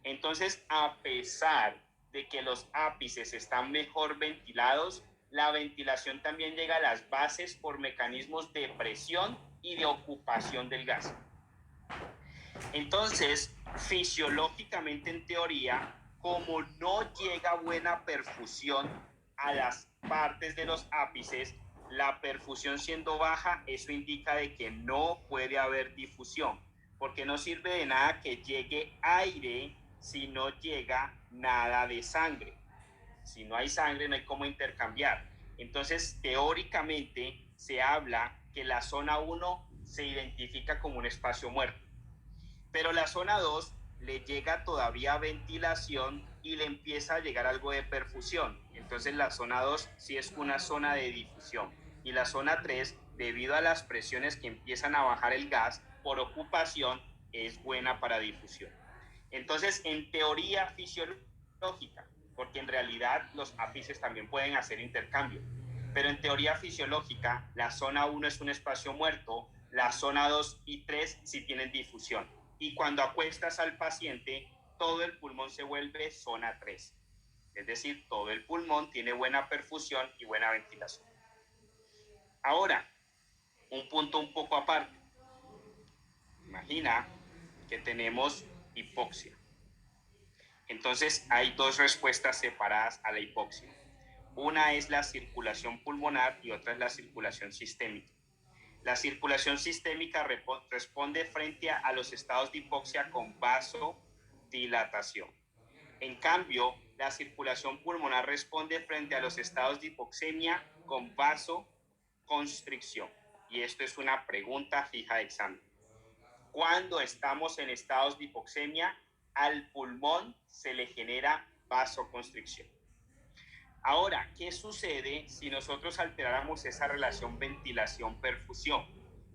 S1: Entonces, a pesar de que los ápices están mejor ventilados, la ventilación también llega a las bases por mecanismos de presión y de ocupación del gas. Entonces, fisiológicamente en teoría, como no llega buena perfusión a las partes de los ápices, la perfusión siendo baja, eso indica de que no puede haber difusión, porque no sirve de nada que llegue aire si no llega nada de sangre. Si no hay sangre, no hay cómo intercambiar. Entonces, teóricamente, se habla que la zona 1 se identifica como un espacio muerto. Pero la zona 2 le llega todavía ventilación y le empieza a llegar algo de perfusión. Entonces la zona 2 sí es una zona de difusión. Y la zona 3, debido a las presiones que empiezan a bajar el gas por ocupación, es buena para difusión. Entonces, en teoría fisiológica, porque en realidad los ápices también pueden hacer intercambio, pero en teoría fisiológica, la zona 1 es un espacio muerto, la zona 2 y 3 sí tienen difusión. Y cuando acuestas al paciente, todo el pulmón se vuelve zona 3. Es decir, todo el pulmón tiene buena perfusión y buena ventilación. Ahora, un punto un poco aparte. Imagina que tenemos hipoxia. Entonces hay dos respuestas separadas a la hipoxia. Una es la circulación pulmonar y otra es la circulación sistémica. La circulación sistémica responde frente a los estados de hipoxia con vasodilatación. En cambio, la circulación pulmonar responde frente a los estados de hipoxemia con vasoconstricción. Y esto es una pregunta fija de examen. Cuando estamos en estados de hipoxemia, al pulmón se le genera vasoconstricción. Ahora, ¿qué sucede si nosotros alteráramos esa relación ventilación-perfusión?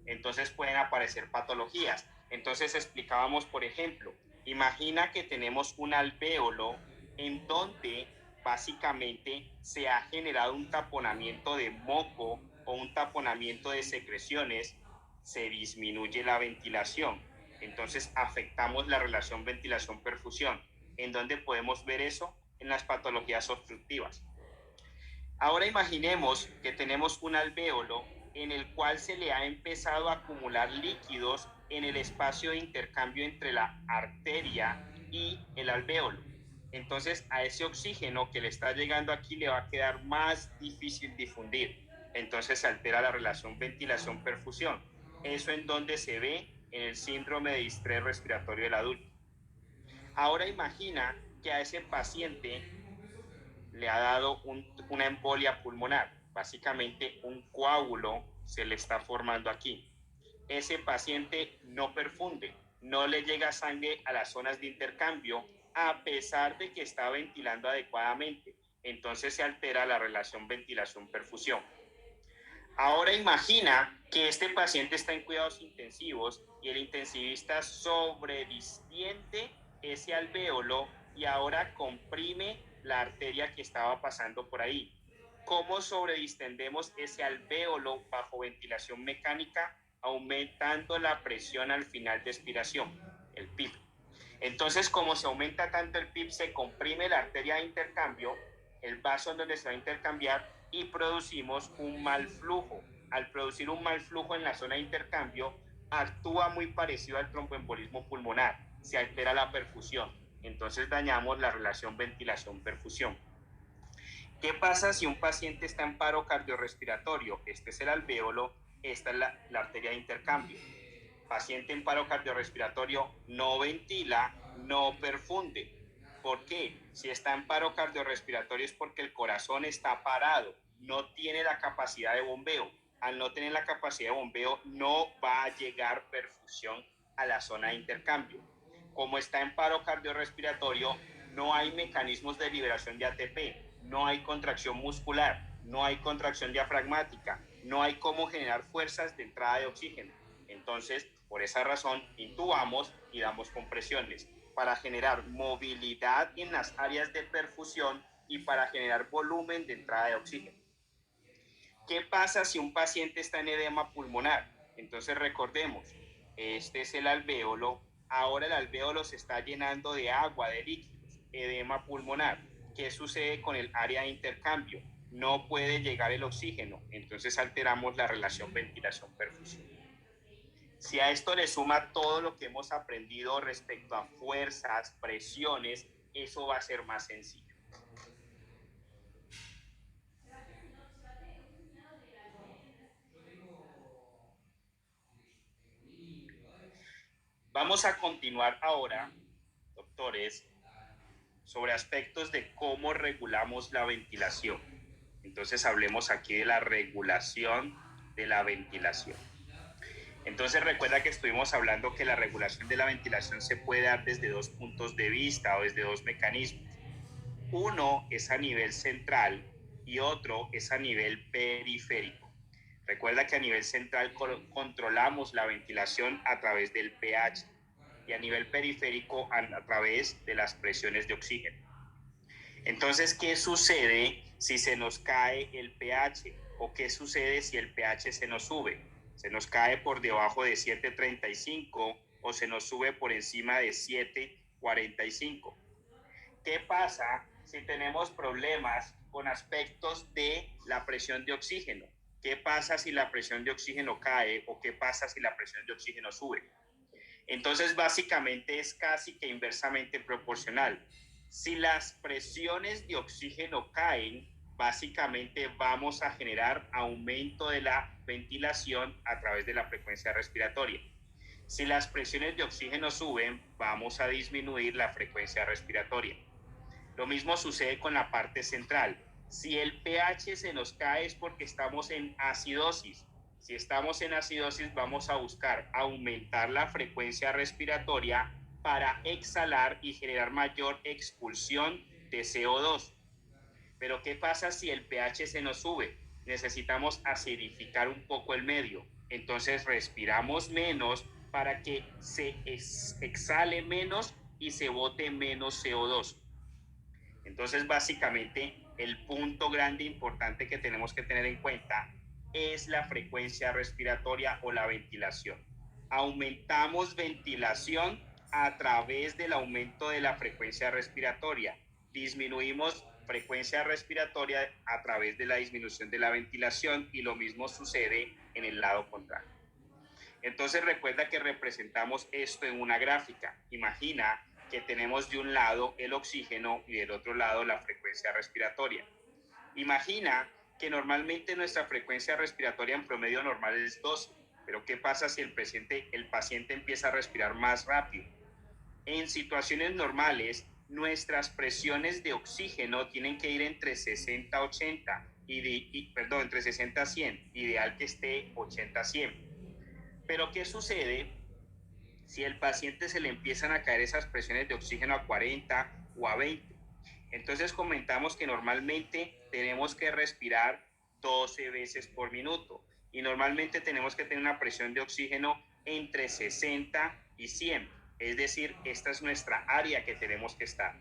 S1: Entonces pueden aparecer patologías. Entonces explicábamos, por ejemplo, imagina que tenemos un alvéolo en donde básicamente se ha generado un taponamiento de moco o un taponamiento de secreciones, se disminuye la ventilación. Entonces afectamos la relación ventilación-perfusión. ¿En dónde podemos ver eso? En las patologías obstructivas. Ahora imaginemos que tenemos un alvéolo en el cual se le ha empezado a acumular líquidos en el espacio de intercambio entre la arteria y el alvéolo. Entonces a ese oxígeno que le está llegando aquí le va a quedar más difícil difundir. Entonces se altera la relación ventilación-perfusión. Eso en donde se ve en el síndrome de distrés respiratorio del adulto. Ahora imagina que a ese paciente le ha dado una embolia pulmonar. Básicamente un coágulo se le está formando aquí. Ese paciente no perfunde, no le llega sangre a las zonas de intercambio a pesar de que está ventilando adecuadamente. Entonces se altera la relación ventilación-perfusión. Ahora imagina que este paciente está en cuidados intensivos y el intensivista sobredistiende ese alvéolo y ahora comprime la arteria que estaba pasando por ahí. ¿Cómo sobredistendemos ese alvéolo bajo ventilación mecánica? Aumentando la presión al final de expiración, el PIP. Entonces, como se aumenta tanto el PIP, se comprime la arteria de intercambio, el vaso en donde se va a intercambiar, y producimos un mal flujo. Al producir un mal flujo en la zona de intercambio, actúa muy parecido al tromboembolismo pulmonar, se altera la perfusión, entonces dañamos la relación ventilación-perfusión. ¿Qué pasa si un paciente está en paro cardiorrespiratorio? Este es el alvéolo, esta es la arteria de intercambio. Paciente en paro cardiorrespiratorio no ventila, no perfunde. ¿Por qué? Si está en paro cardiorrespiratorio es porque el corazón está parado, no tiene la capacidad de bombeo. Al no tener la capacidad de bombeo, no va a llegar perfusión a la zona de intercambio. Como está en paro cardiorrespiratorio, no hay mecanismos de liberación de ATP, no hay contracción muscular, no hay contracción diafragmática, no hay cómo generar fuerzas de entrada de oxígeno. Entonces, por esa razón, intubamos y damos compresiones para generar movilidad en las áreas de perfusión y para generar volumen de entrada de oxígeno. ¿Qué pasa si un paciente está en edema pulmonar? Entonces recordemos, este es el alvéolo, ahora el alvéolo se está llenando de agua, de líquidos, edema pulmonar. ¿Qué sucede con el área de intercambio? No puede llegar el oxígeno, entonces alteramos la relación ventilación-perfusión. Si a esto le suma todo lo que hemos aprendido respecto a fuerzas, presiones, eso va a ser más sencillo. Vamos a continuar ahora, doctores, sobre aspectos de cómo regulamos la ventilación. Entonces hablemos aquí de la regulación de la ventilación. Entonces recuerda que estuvimos hablando que la regulación de la ventilación se puede dar desde dos puntos de vista o desde dos mecanismos. Uno es a nivel central y otro es a nivel periférico. Recuerda que a nivel central controlamos la ventilación a través del pH y a nivel periférico a través de las presiones de oxígeno. Entonces, ¿qué sucede si se nos cae el pH? ¿O qué sucede si el pH se nos sube? ¿Se nos cae por debajo de 7.35 o se nos sube por encima de 7.45? ¿Qué pasa si tenemos problemas con aspectos de la presión de oxígeno? ¿Qué pasa si la presión de oxígeno cae o qué pasa si la presión de oxígeno sube? Entonces, básicamente es casi que inversamente proporcional. Si las presiones de oxígeno caen, básicamente vamos a generar aumento de la ventilación a través de la frecuencia respiratoria. Si las presiones de oxígeno suben, vamos a disminuir la frecuencia respiratoria. Lo mismo sucede con la parte central. Si el pH se nos cae es porque estamos en acidosis. Si estamos en acidosis, vamos a buscar aumentar la frecuencia respiratoria para exhalar y generar mayor expulsión de CO2. Pero ¿qué pasa si el pH se nos sube? Necesitamos acidificar un poco el medio. Entonces respiramos menos para que se exhale menos y se bote menos CO2. Entonces, básicamente, el punto grande importante que tenemos que tener en cuenta es la frecuencia respiratoria o la ventilación. Aumentamos ventilación a través del aumento de la frecuencia respiratoria. Disminuimos frecuencia respiratoria a través de la disminución de la ventilación y lo mismo sucede en el lado contrario. Entonces recuerda que representamos esto en una gráfica. Imagina que tenemos de un lado el oxígeno y del otro lado la frecuencia respiratoria. Imagina que normalmente nuestra frecuencia respiratoria en promedio normal es 12, pero ¿qué pasa si el paciente empieza a respirar más rápido? En situaciones normales, nuestras presiones de oxígeno tienen que ir entre 60 a 80, entre 60 a 100, ideal que esté 80 a 100. Pero ¿qué sucede si el paciente se le empiezan a caer esas presiones de oxígeno a 40 o a 20? Entonces comentamos que normalmente tenemos que respirar 12 veces por minuto y normalmente tenemos que tener una presión de oxígeno entre 60 y 100. Es decir, esta es nuestra área que tenemos que estar.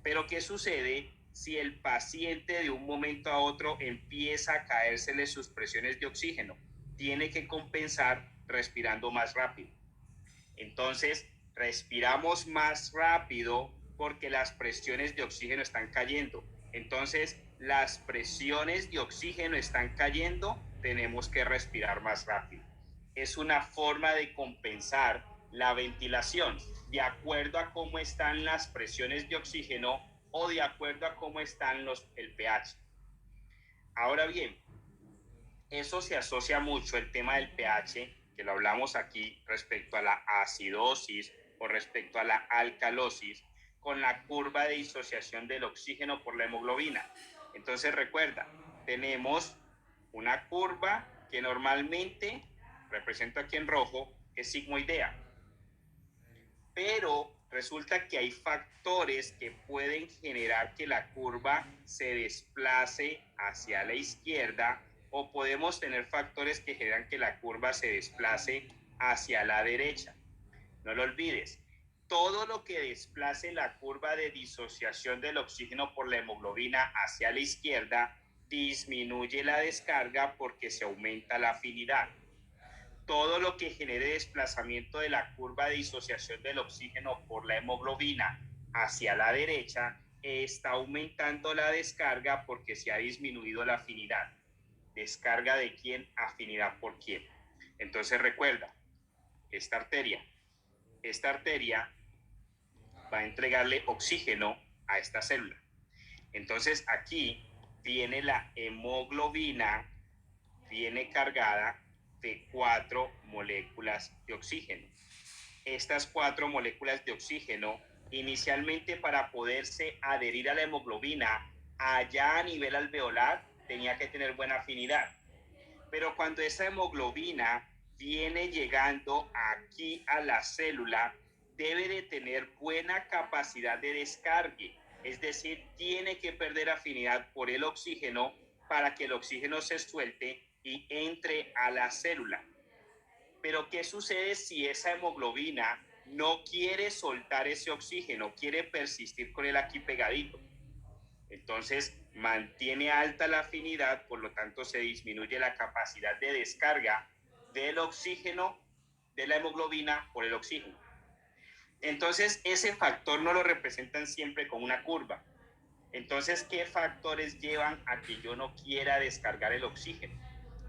S1: Pero ¿qué sucede si el paciente de un momento a otro empieza a caérsele sus presiones de oxígeno? Tiene que compensar respirando más rápido. Entonces, respiramos más rápido porque las presiones de oxígeno están cayendo. Entonces, las presiones de oxígeno están cayendo, tenemos que respirar más rápido. Es una forma de compensar la ventilación de acuerdo a cómo están las presiones de oxígeno o de acuerdo a cómo están el pH. Ahora bien, eso se asocia mucho el tema del pH, que lo hablamos aquí respecto a la acidosis o respecto a la alcalosis, con la curva de disociación del oxígeno por la hemoglobina. Entonces recuerda, tenemos una curva que normalmente, represento aquí en rojo, es sigmoidea. Pero resulta que hay factores que pueden generar que la curva se desplace hacia la izquierda o podemos tener factores que generan que la curva se desplace hacia la derecha. No lo olvides, todo lo que desplace la curva de disociación del oxígeno por la hemoglobina hacia la izquierda disminuye la descarga porque se aumenta la afinidad. Todo lo que genere desplazamiento de la curva de disociación del oxígeno por la hemoglobina hacia la derecha está aumentando la descarga porque se ha disminuido la afinidad. ¿Descarga de quién? Afinidad por quién. Entonces recuerda, esta arteria va a entregarle oxígeno a esta célula. Entonces aquí viene la hemoglobina, viene cargada de 4 moléculas de oxígeno. Estas 4 moléculas de oxígeno, inicialmente para poderse adherir a la hemoglobina allá a nivel alveolar, tenía que tener buena afinidad. Pero cuando esa hemoglobina viene llegando aquí a la célula, debe de tener buena capacidad de descargue. Es decir, tiene que perder afinidad por el oxígeno para que el oxígeno se suelte y entre a la célula. Pero ¿qué sucede si esa hemoglobina no quiere soltar ese oxígeno, quiere persistir con él aquí pegadito? Entonces mantiene alta la afinidad, por lo tanto se disminuye la capacidad de descarga del oxígeno, de la hemoglobina por el oxígeno. Entonces ese factor no lo representan siempre con una curva. Entonces, ¿qué factores llevan a que yo no quiera descargar el oxígeno?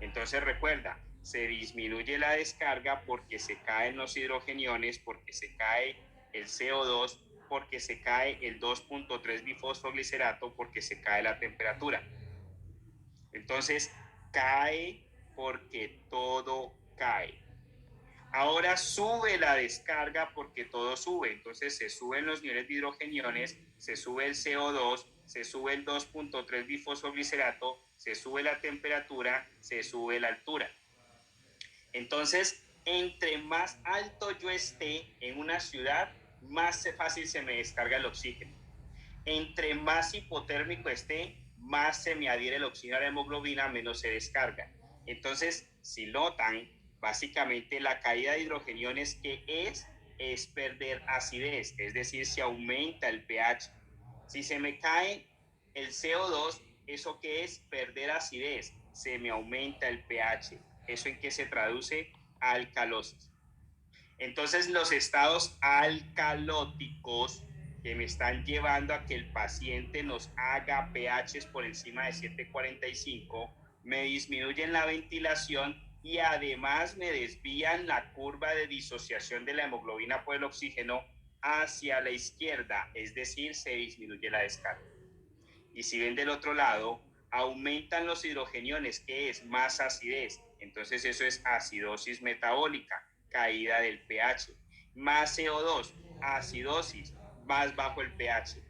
S1: Entonces recuerda, se disminuye la descarga porque se caen los hidrogeniones, porque se cae el CO2, porque se cae el 2.3 bifosfoglicerato, porque se cae la temperatura. Entonces, cae porque todo cae. Ahora sube la descarga porque todo sube. Entonces se suben los niveles de hidrogeniones, se sube el CO2, se sube el 2.3 bifosfoglicerato, se sube la temperatura, se sube la altura. Entonces, entre más alto yo esté en una ciudad, más fácil se me descarga el oxígeno. Entre más hipotérmico esté, más se me adhiere el oxígeno a la hemoglobina, menos se descarga. Entonces, si notan, básicamente la caída de hidrogeniones que es perder acidez, es decir, se aumenta el pH. Si se me cae el CO2, ¿eso qué es? Perder acidez, se me aumenta el pH. ¿Eso en qué se traduce? Alcalosis. Entonces los estados alcalóticos que me están llevando a que el paciente nos haga pHs por encima de 745, me disminuyen la ventilación y además me desvían la curva de disociación de la hemoglobina por el oxígeno hacia la izquierda, es decir, se disminuye la descarga. Y si ven del otro lado, aumentan los hidrogeniones, que es más acidez. Entonces eso es acidosis metabólica, caída del pH. Más CO2, acidosis, más bajo el pH.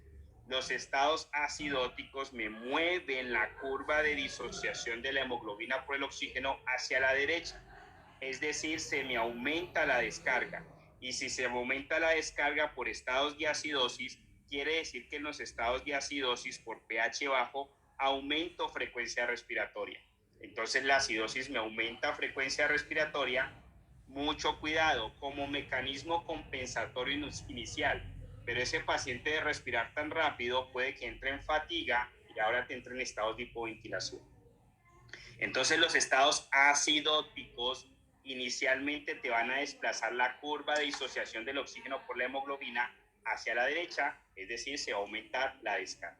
S1: Los estados acidóticos me mueven la curva de disociación de la hemoglobina por el oxígeno hacia la derecha. Es decir, se me aumenta la descarga. Y si se me aumenta la descarga por estados de acidosis, quiere decir que en los estados de acidosis por pH bajo aumento frecuencia respiratoria. Entonces la acidosis me aumenta frecuencia respiratoria. Mucho cuidado como mecanismo compensatorio inicial, pero ese paciente de respirar tan rápido puede que entre en fatiga y ahora te entre en estados de hipoventilación. Entonces los estados acidóticos inicialmente te van a desplazar la curva de disociación del oxígeno por la hemoglobina hacia la derecha, es decir, se va a aumentar la descarga.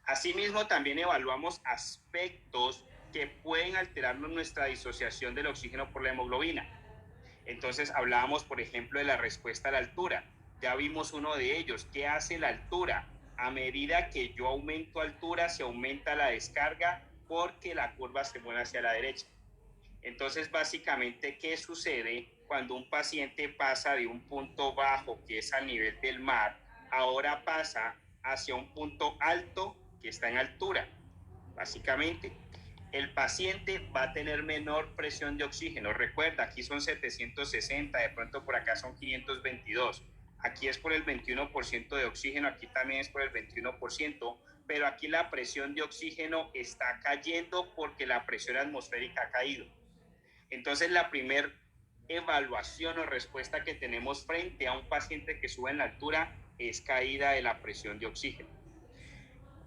S1: Asimismo, también evaluamos aspectos que pueden alterarnos nuestra disociación del oxígeno por la hemoglobina. Entonces hablábamos, por ejemplo, de la respuesta a la altura. Ya vimos uno de ellos. ¿Qué hace la altura? A medida que yo aumento altura, se aumenta la descarga porque la curva se mueve hacia la derecha. Entonces, básicamente, ¿qué sucede cuando un paciente pasa de un punto bajo, que es al nivel del mar, ahora pasa hacia un punto alto que está en altura? Básicamente, el paciente va a tener menor presión de oxígeno. Recuerda, aquí son 760, de pronto por acá son 522. Aquí es por el 21% de oxígeno, aquí también es por el 21%, pero aquí la presión de oxígeno está cayendo porque la presión atmosférica ha caído. Entonces, la primera evaluación o respuesta que tenemos frente a un paciente que sube en la altura es caída de la presión de oxígeno.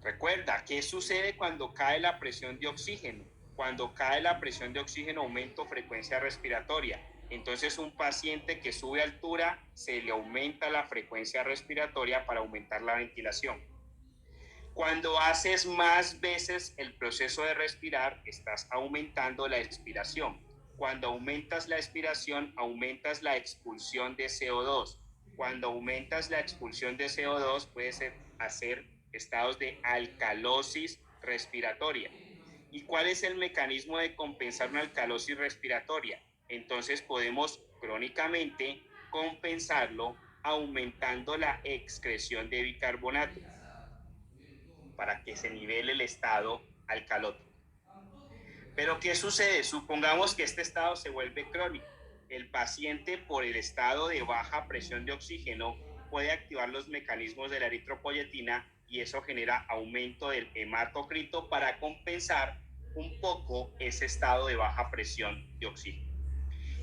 S1: Recuerda, ¿qué sucede cuando cae la presión de oxígeno? Cuando cae la presión de oxígeno, aumento frecuencia respiratoria. Entonces, un paciente que sube a altura, se le aumenta la frecuencia respiratoria para aumentar la ventilación. Cuando haces más veces el proceso de respirar, estás aumentando la expiración. Cuando aumentas la expiración, aumentas la expulsión de CO2. Cuando aumentas la expulsión de CO2, puedes hacer estados de alcalosis respiratoria. ¿Y cuál es el mecanismo de compensar una alcalosis respiratoria? Entonces podemos crónicamente compensarlo aumentando la excreción de bicarbonato para que se nivele el estado alcalótico. Pero ¿qué sucede? Supongamos que este estado se vuelve crónico. El paciente, por el estado de baja presión de oxígeno, puede activar los mecanismos de la eritropoyetina y eso genera aumento del hematocrito para compensar un poco ese estado de baja presión de oxígeno.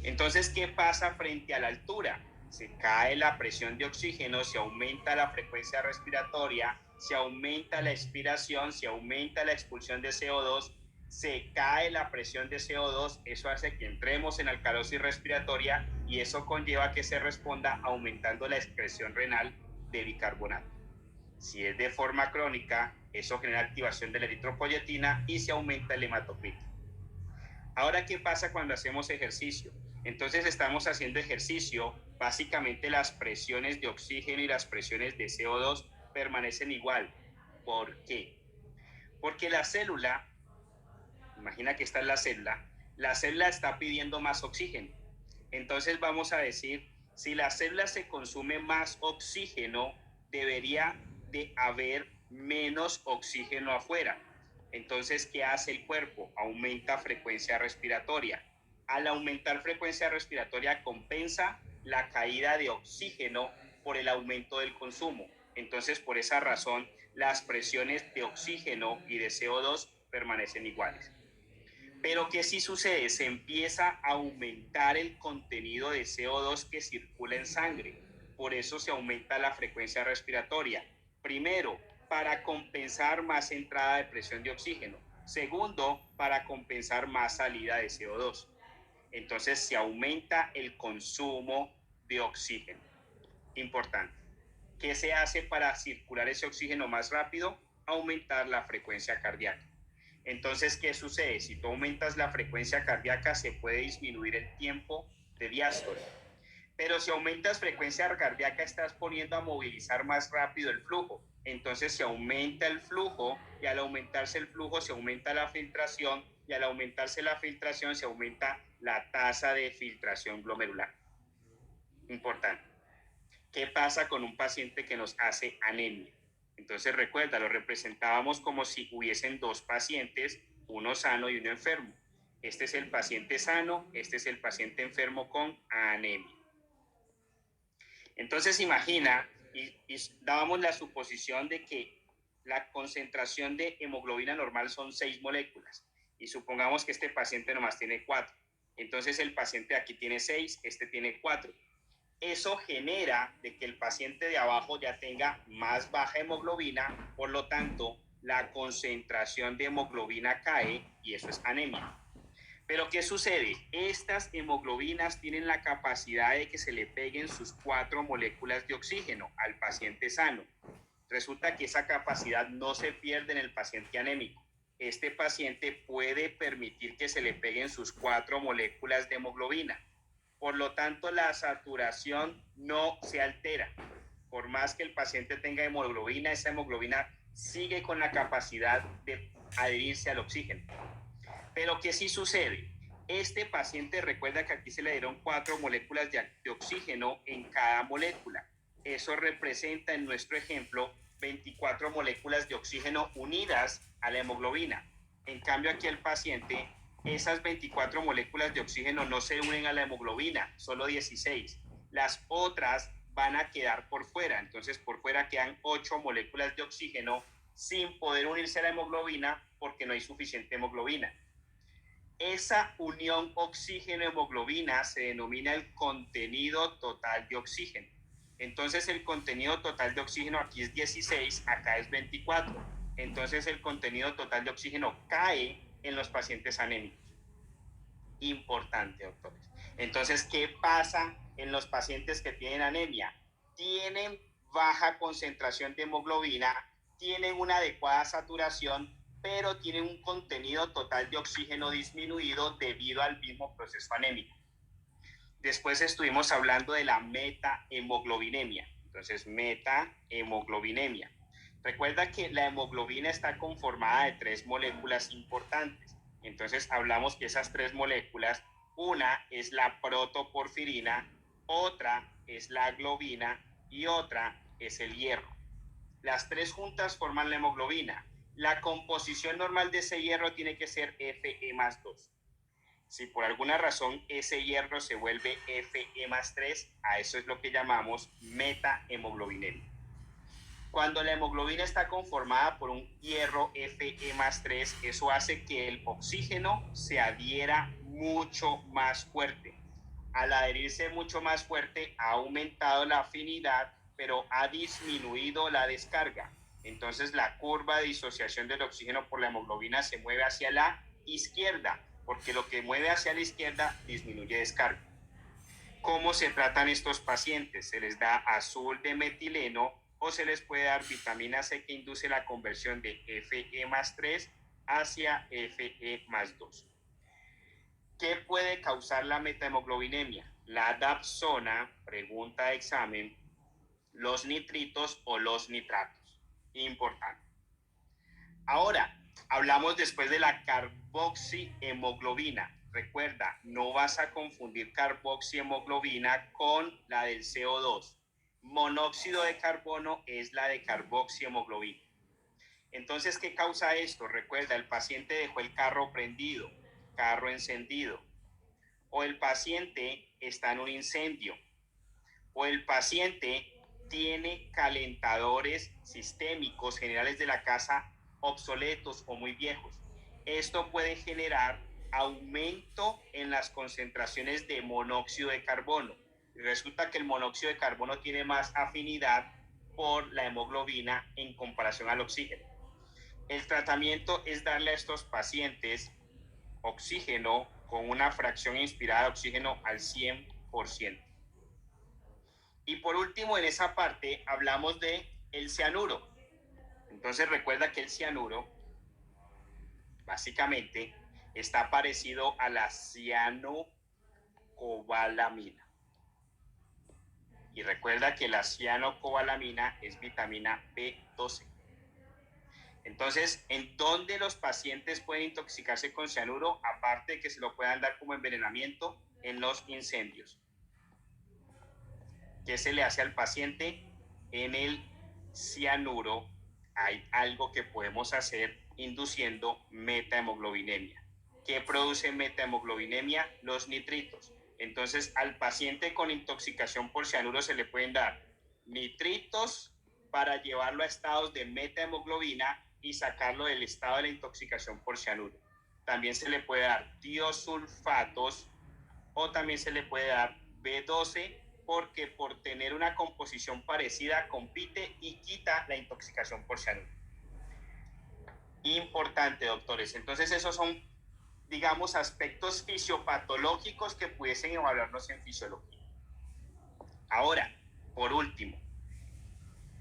S1: Entonces, ¿qué pasa frente a la altura? Se cae la presión de oxígeno, se aumenta la frecuencia respiratoria, se aumenta la expiración, se aumenta la expulsión de CO2, se cae la presión de CO2, eso hace que entremos en alcalosis respiratoria y eso conlleva que se responda aumentando la excreción renal de bicarbonato. Si es de forma crónica, eso genera activación de la eritropoyetina y se aumenta el hematocrito. Ahora, ¿qué pasa cuando hacemos ejercicio? Entonces estamos haciendo ejercicio, básicamente las presiones de oxígeno y las presiones de CO2 permanecen igual. ¿Por qué? Porque la célula, imagina que esta es la célula está pidiendo más oxígeno. Entonces vamos a decir, si la célula se consume más oxígeno, debería de haber menos oxígeno afuera. Entonces, ¿qué hace el cuerpo? Aumenta frecuencia respiratoria. Al aumentar frecuencia respiratoria compensa la caída de oxígeno por el aumento del consumo. Entonces, por esa razón, las presiones de oxígeno y de CO2 permanecen iguales. Pero ¿qué sí sucede? Se empieza a aumentar el contenido de CO2 que circula en sangre. Por eso se aumenta la frecuencia respiratoria. Primero, para compensar más entrada de presión de oxígeno. Segundo, para compensar más salida de CO2. Entonces se aumenta el consumo de oxígeno. Importante. ¿Qué se hace para circular ese oxígeno más rápido? Aumentar la frecuencia cardíaca. Entonces, ¿qué sucede? Si tú aumentas la frecuencia cardíaca, se puede disminuir el tiempo de diástole. Pero si aumentas frecuencia cardíaca, estás poniendo a movilizar más rápido el flujo. Entonces se aumenta el flujo y al aumentarse el flujo se aumenta la filtración y al aumentarse la filtración se aumenta la tasa de filtración glomerular. Importante. ¿Qué pasa con un paciente que nos hace anemia? Entonces recuerda, lo representábamos como si hubiesen dos pacientes, uno sano y uno enfermo. Este es el paciente sano, este es el paciente enfermo con anemia. Entonces imagina, y dábamos la suposición de que la concentración de hemoglobina normal son 6 moléculas, y supongamos que este paciente nomás tiene 4. Entonces el paciente aquí tiene 6, este tiene 4. Eso genera de que el paciente de abajo ya tenga más baja hemoglobina, por lo tanto, la concentración de hemoglobina cae y eso es anemia. Pero ¿qué sucede? Estas hemoglobinas tienen la capacidad de que se le peguen sus 4 moléculas de oxígeno al paciente sano. Resulta que esa capacidad no se pierde en el paciente anémico. Este paciente puede permitir que se le peguen sus 4 moléculas de hemoglobina. Por lo tanto, la saturación no se altera. Por más que el paciente tenga hemoglobina, esa hemoglobina sigue con la capacidad de adherirse al oxígeno. Pero ¿qué sí sucede? Este paciente, recuerda que aquí se le dieron 4 moléculas de oxígeno en cada molécula. Eso representa en nuestro ejemplo 24 moléculas de oxígeno unidas a la hemoglobina. En cambio aquí el paciente, esas 24 moléculas de oxígeno no se unen a la hemoglobina, solo 16. Las otras van a quedar por fuera, entonces por fuera quedan 8 moléculas de oxígeno sin poder unirse a la hemoglobina porque no hay suficiente hemoglobina. Esa unión oxígeno-hemoglobina se denomina el contenido total de oxígeno. Entonces el contenido total de oxígeno aquí es 16, acá es 24. Entonces el contenido total de oxígeno cae en los pacientes anémicos. Importante, doctores. Entonces, ¿qué pasa en los pacientes que tienen anemia? Tienen baja concentración de hemoglobina, tienen una adecuada saturación, pero tienen un contenido total de oxígeno disminuido debido al mismo proceso anémico. Después estuvimos hablando de la metahemoglobinemia. Entonces, metahemoglobinemia. Recuerda que la hemoglobina está conformada de 3 moléculas importantes. Entonces, hablamos que esas 3 moléculas, una es la protoporfirina, otra es la globina y otra es el hierro. Las 3 juntas forman la hemoglobina. La composición normal de ese hierro tiene que ser Fe+2. Si por alguna razón ese hierro se vuelve Fe+3, a eso es lo que llamamos metahemoglobinemia. Cuando la hemoglobina está conformada por un hierro Fe+3, eso hace que el oxígeno se adhiera mucho más fuerte. Al adherirse mucho más fuerte, ha aumentado la afinidad, pero ha disminuido la descarga. Entonces la curva de disociación del oxígeno por la hemoglobina se mueve hacia la izquierda, porque lo que mueve hacia la izquierda disminuye descarga. ¿Cómo se tratan estos pacientes? Se les da azul de metileno o se les puede dar vitamina C que induce la conversión de Fe+3 hacia Fe+2. ¿Qué puede causar la metahemoglobinemia? La dapsona, pregunta de examen, los nitritos o los nitratos. Importante. Ahora, hablamos después de la carboxihemoglobina. Recuerda, no vas a confundir carboxihemoglobina con la del CO2. Monóxido de carbono es la de carboxihemoglobina. Entonces, ¿qué causa esto? Recuerda, el paciente dejó el carro prendido, carro encendido, o el paciente está en un incendio, o el paciente tiene calentadores sistémicos generales de la casa obsoletos o muy viejos. Esto puede generar aumento en las concentraciones de monóxido de carbono. Y resulta que el monóxido de carbono tiene más afinidad por la hemoglobina en comparación al oxígeno. El tratamiento es darle a estos pacientes oxígeno con una fracción inspirada de oxígeno al 100%. Y por último, en esa parte hablamos de el cianuro. Entonces recuerda que el cianuro básicamente está parecido a la cianocobalamina. Y recuerda que la cianocobalamina es vitamina B12. Entonces, ¿en dónde los pacientes pueden intoxicarse con cianuro? Aparte de que se lo puedan dar como envenenamiento, en los incendios. ¿Qué se le hace al paciente? En el cianuro hay algo que podemos hacer induciendo metahemoglobinemia. ¿Qué produce metahemoglobinemia? Los nitritos. Entonces, al paciente con intoxicación por cianuro se le pueden dar nitritos para llevarlo a estados de metahemoglobina y sacarlo del estado de la intoxicación por cianuro. También se le puede dar tiosulfatos o también se le puede dar B12 porque por tener una composición parecida compite y quita la intoxicación por cianuro. Importante, doctores. Entonces esos son, digamos, aspectos fisiopatológicos que pudiesen evaluarnos en fisiología. Ahora, por último,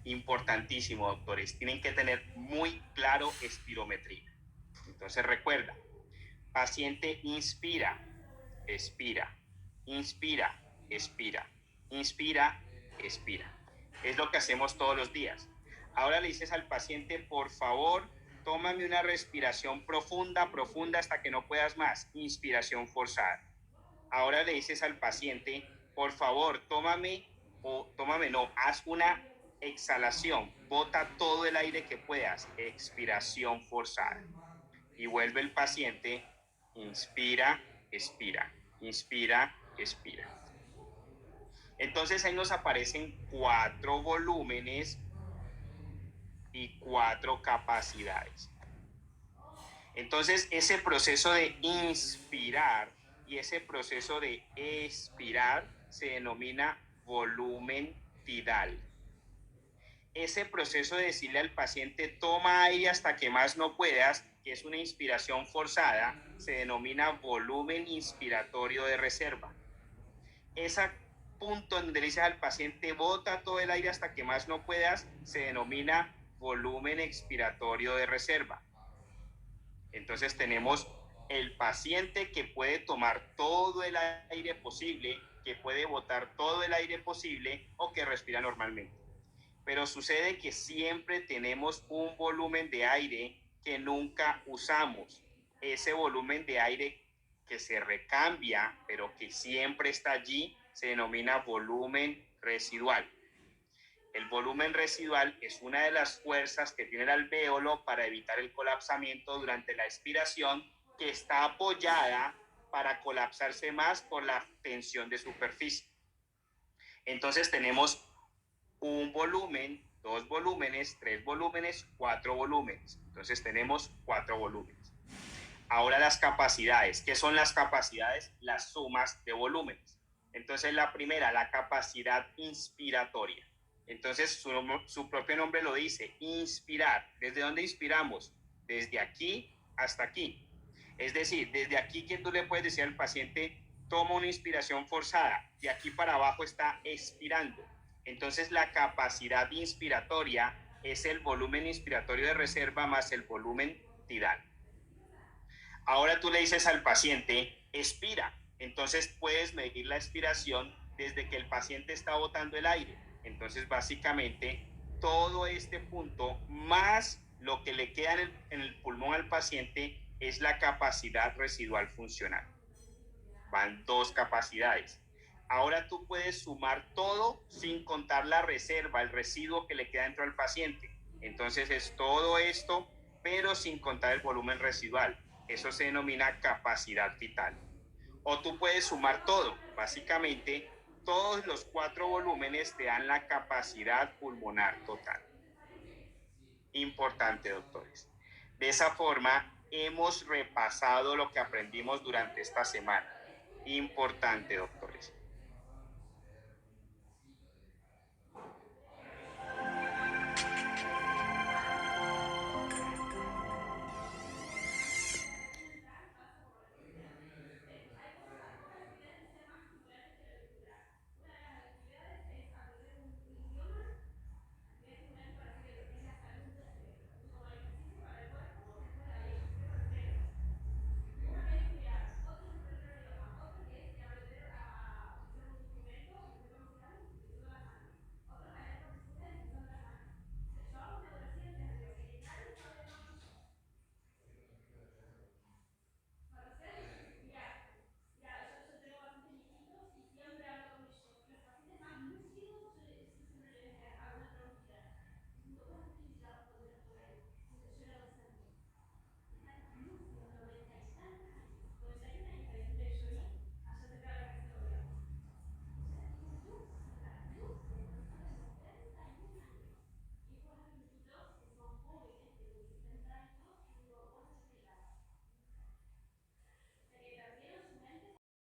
S1: importantísimo, doctores, tienen que tener muy claro espirometría. Entonces recuerda, paciente inspira, expira, inspira, expira, inspira, expira. Es lo que hacemos todos los días. Ahora le dices al paciente, por favor, tómame una respiración profunda, profunda hasta que no puedas más. Inspiración forzada. Ahora le dices al paciente, por favor, haz una exhalación, bota todo el aire que puedas. Expiración forzada. Y vuelve el paciente, inspira, expira, inspira, expira. Entonces ahí nos aparecen 4 volúmenes y 4 capacidades. Entonces ese proceso de inspirar y ese proceso de expirar se denomina volumen tidal. Ese proceso de decirle al paciente toma aire hasta que más no puedas, que es una inspiración forzada, se denomina volumen inspiratorio de reserva. Ese punto donde le dices al paciente bota todo el aire hasta que más no puedas, se denomina volumen expiratorio de reserva. Entonces tenemos el paciente que puede tomar todo el aire posible, que puede botar todo el aire posible o que respira normalmente. Pero sucede que siempre tenemos un volumen de aire que nunca usamos. Ese volumen de aire que se recambia, pero que siempre está allí, se denomina volumen residual. El volumen residual es una de las fuerzas que tiene el alvéolo para evitar el colapsamiento durante la expiración, que está apoyada para colapsarse más por la tensión de superficie. Entonces tenemos un volumen, 2 volúmenes, 3 volúmenes, 4 volúmenes. Entonces tenemos 4 volúmenes. Ahora las capacidades. ¿Qué son las capacidades? Las sumas de volúmenes. Entonces la primera, la capacidad inspiratoria. Entonces su propio nombre lo dice, inspirar. ¿Desde dónde inspiramos? Desde aquí hasta aquí. Es decir, desde aquí que tú le puedes decir al paciente, toma una inspiración forzada. De aquí para abajo está expirando. Entonces la capacidad inspiratoria es el volumen inspiratorio de reserva más el volumen tidal. Ahora tú le dices al paciente, expira. Entonces puedes medir la expiración desde que el paciente está botando el aire. Entonces básicamente todo este punto más lo que le queda en el pulmón al paciente es la capacidad residual funcional. Van dos capacidades. Ahora tú puedes sumar todo sin contar la reserva, el residuo que le queda dentro del paciente. Entonces es todo esto, pero sin contar el volumen residual. Eso se denomina capacidad vital. O tú puedes sumar todo. Básicamente, todos los 4 volúmenes te dan la capacidad pulmonar total. Importante, doctores. De esa forma, hemos repasado lo que aprendimos durante esta semana. Importante, doctor.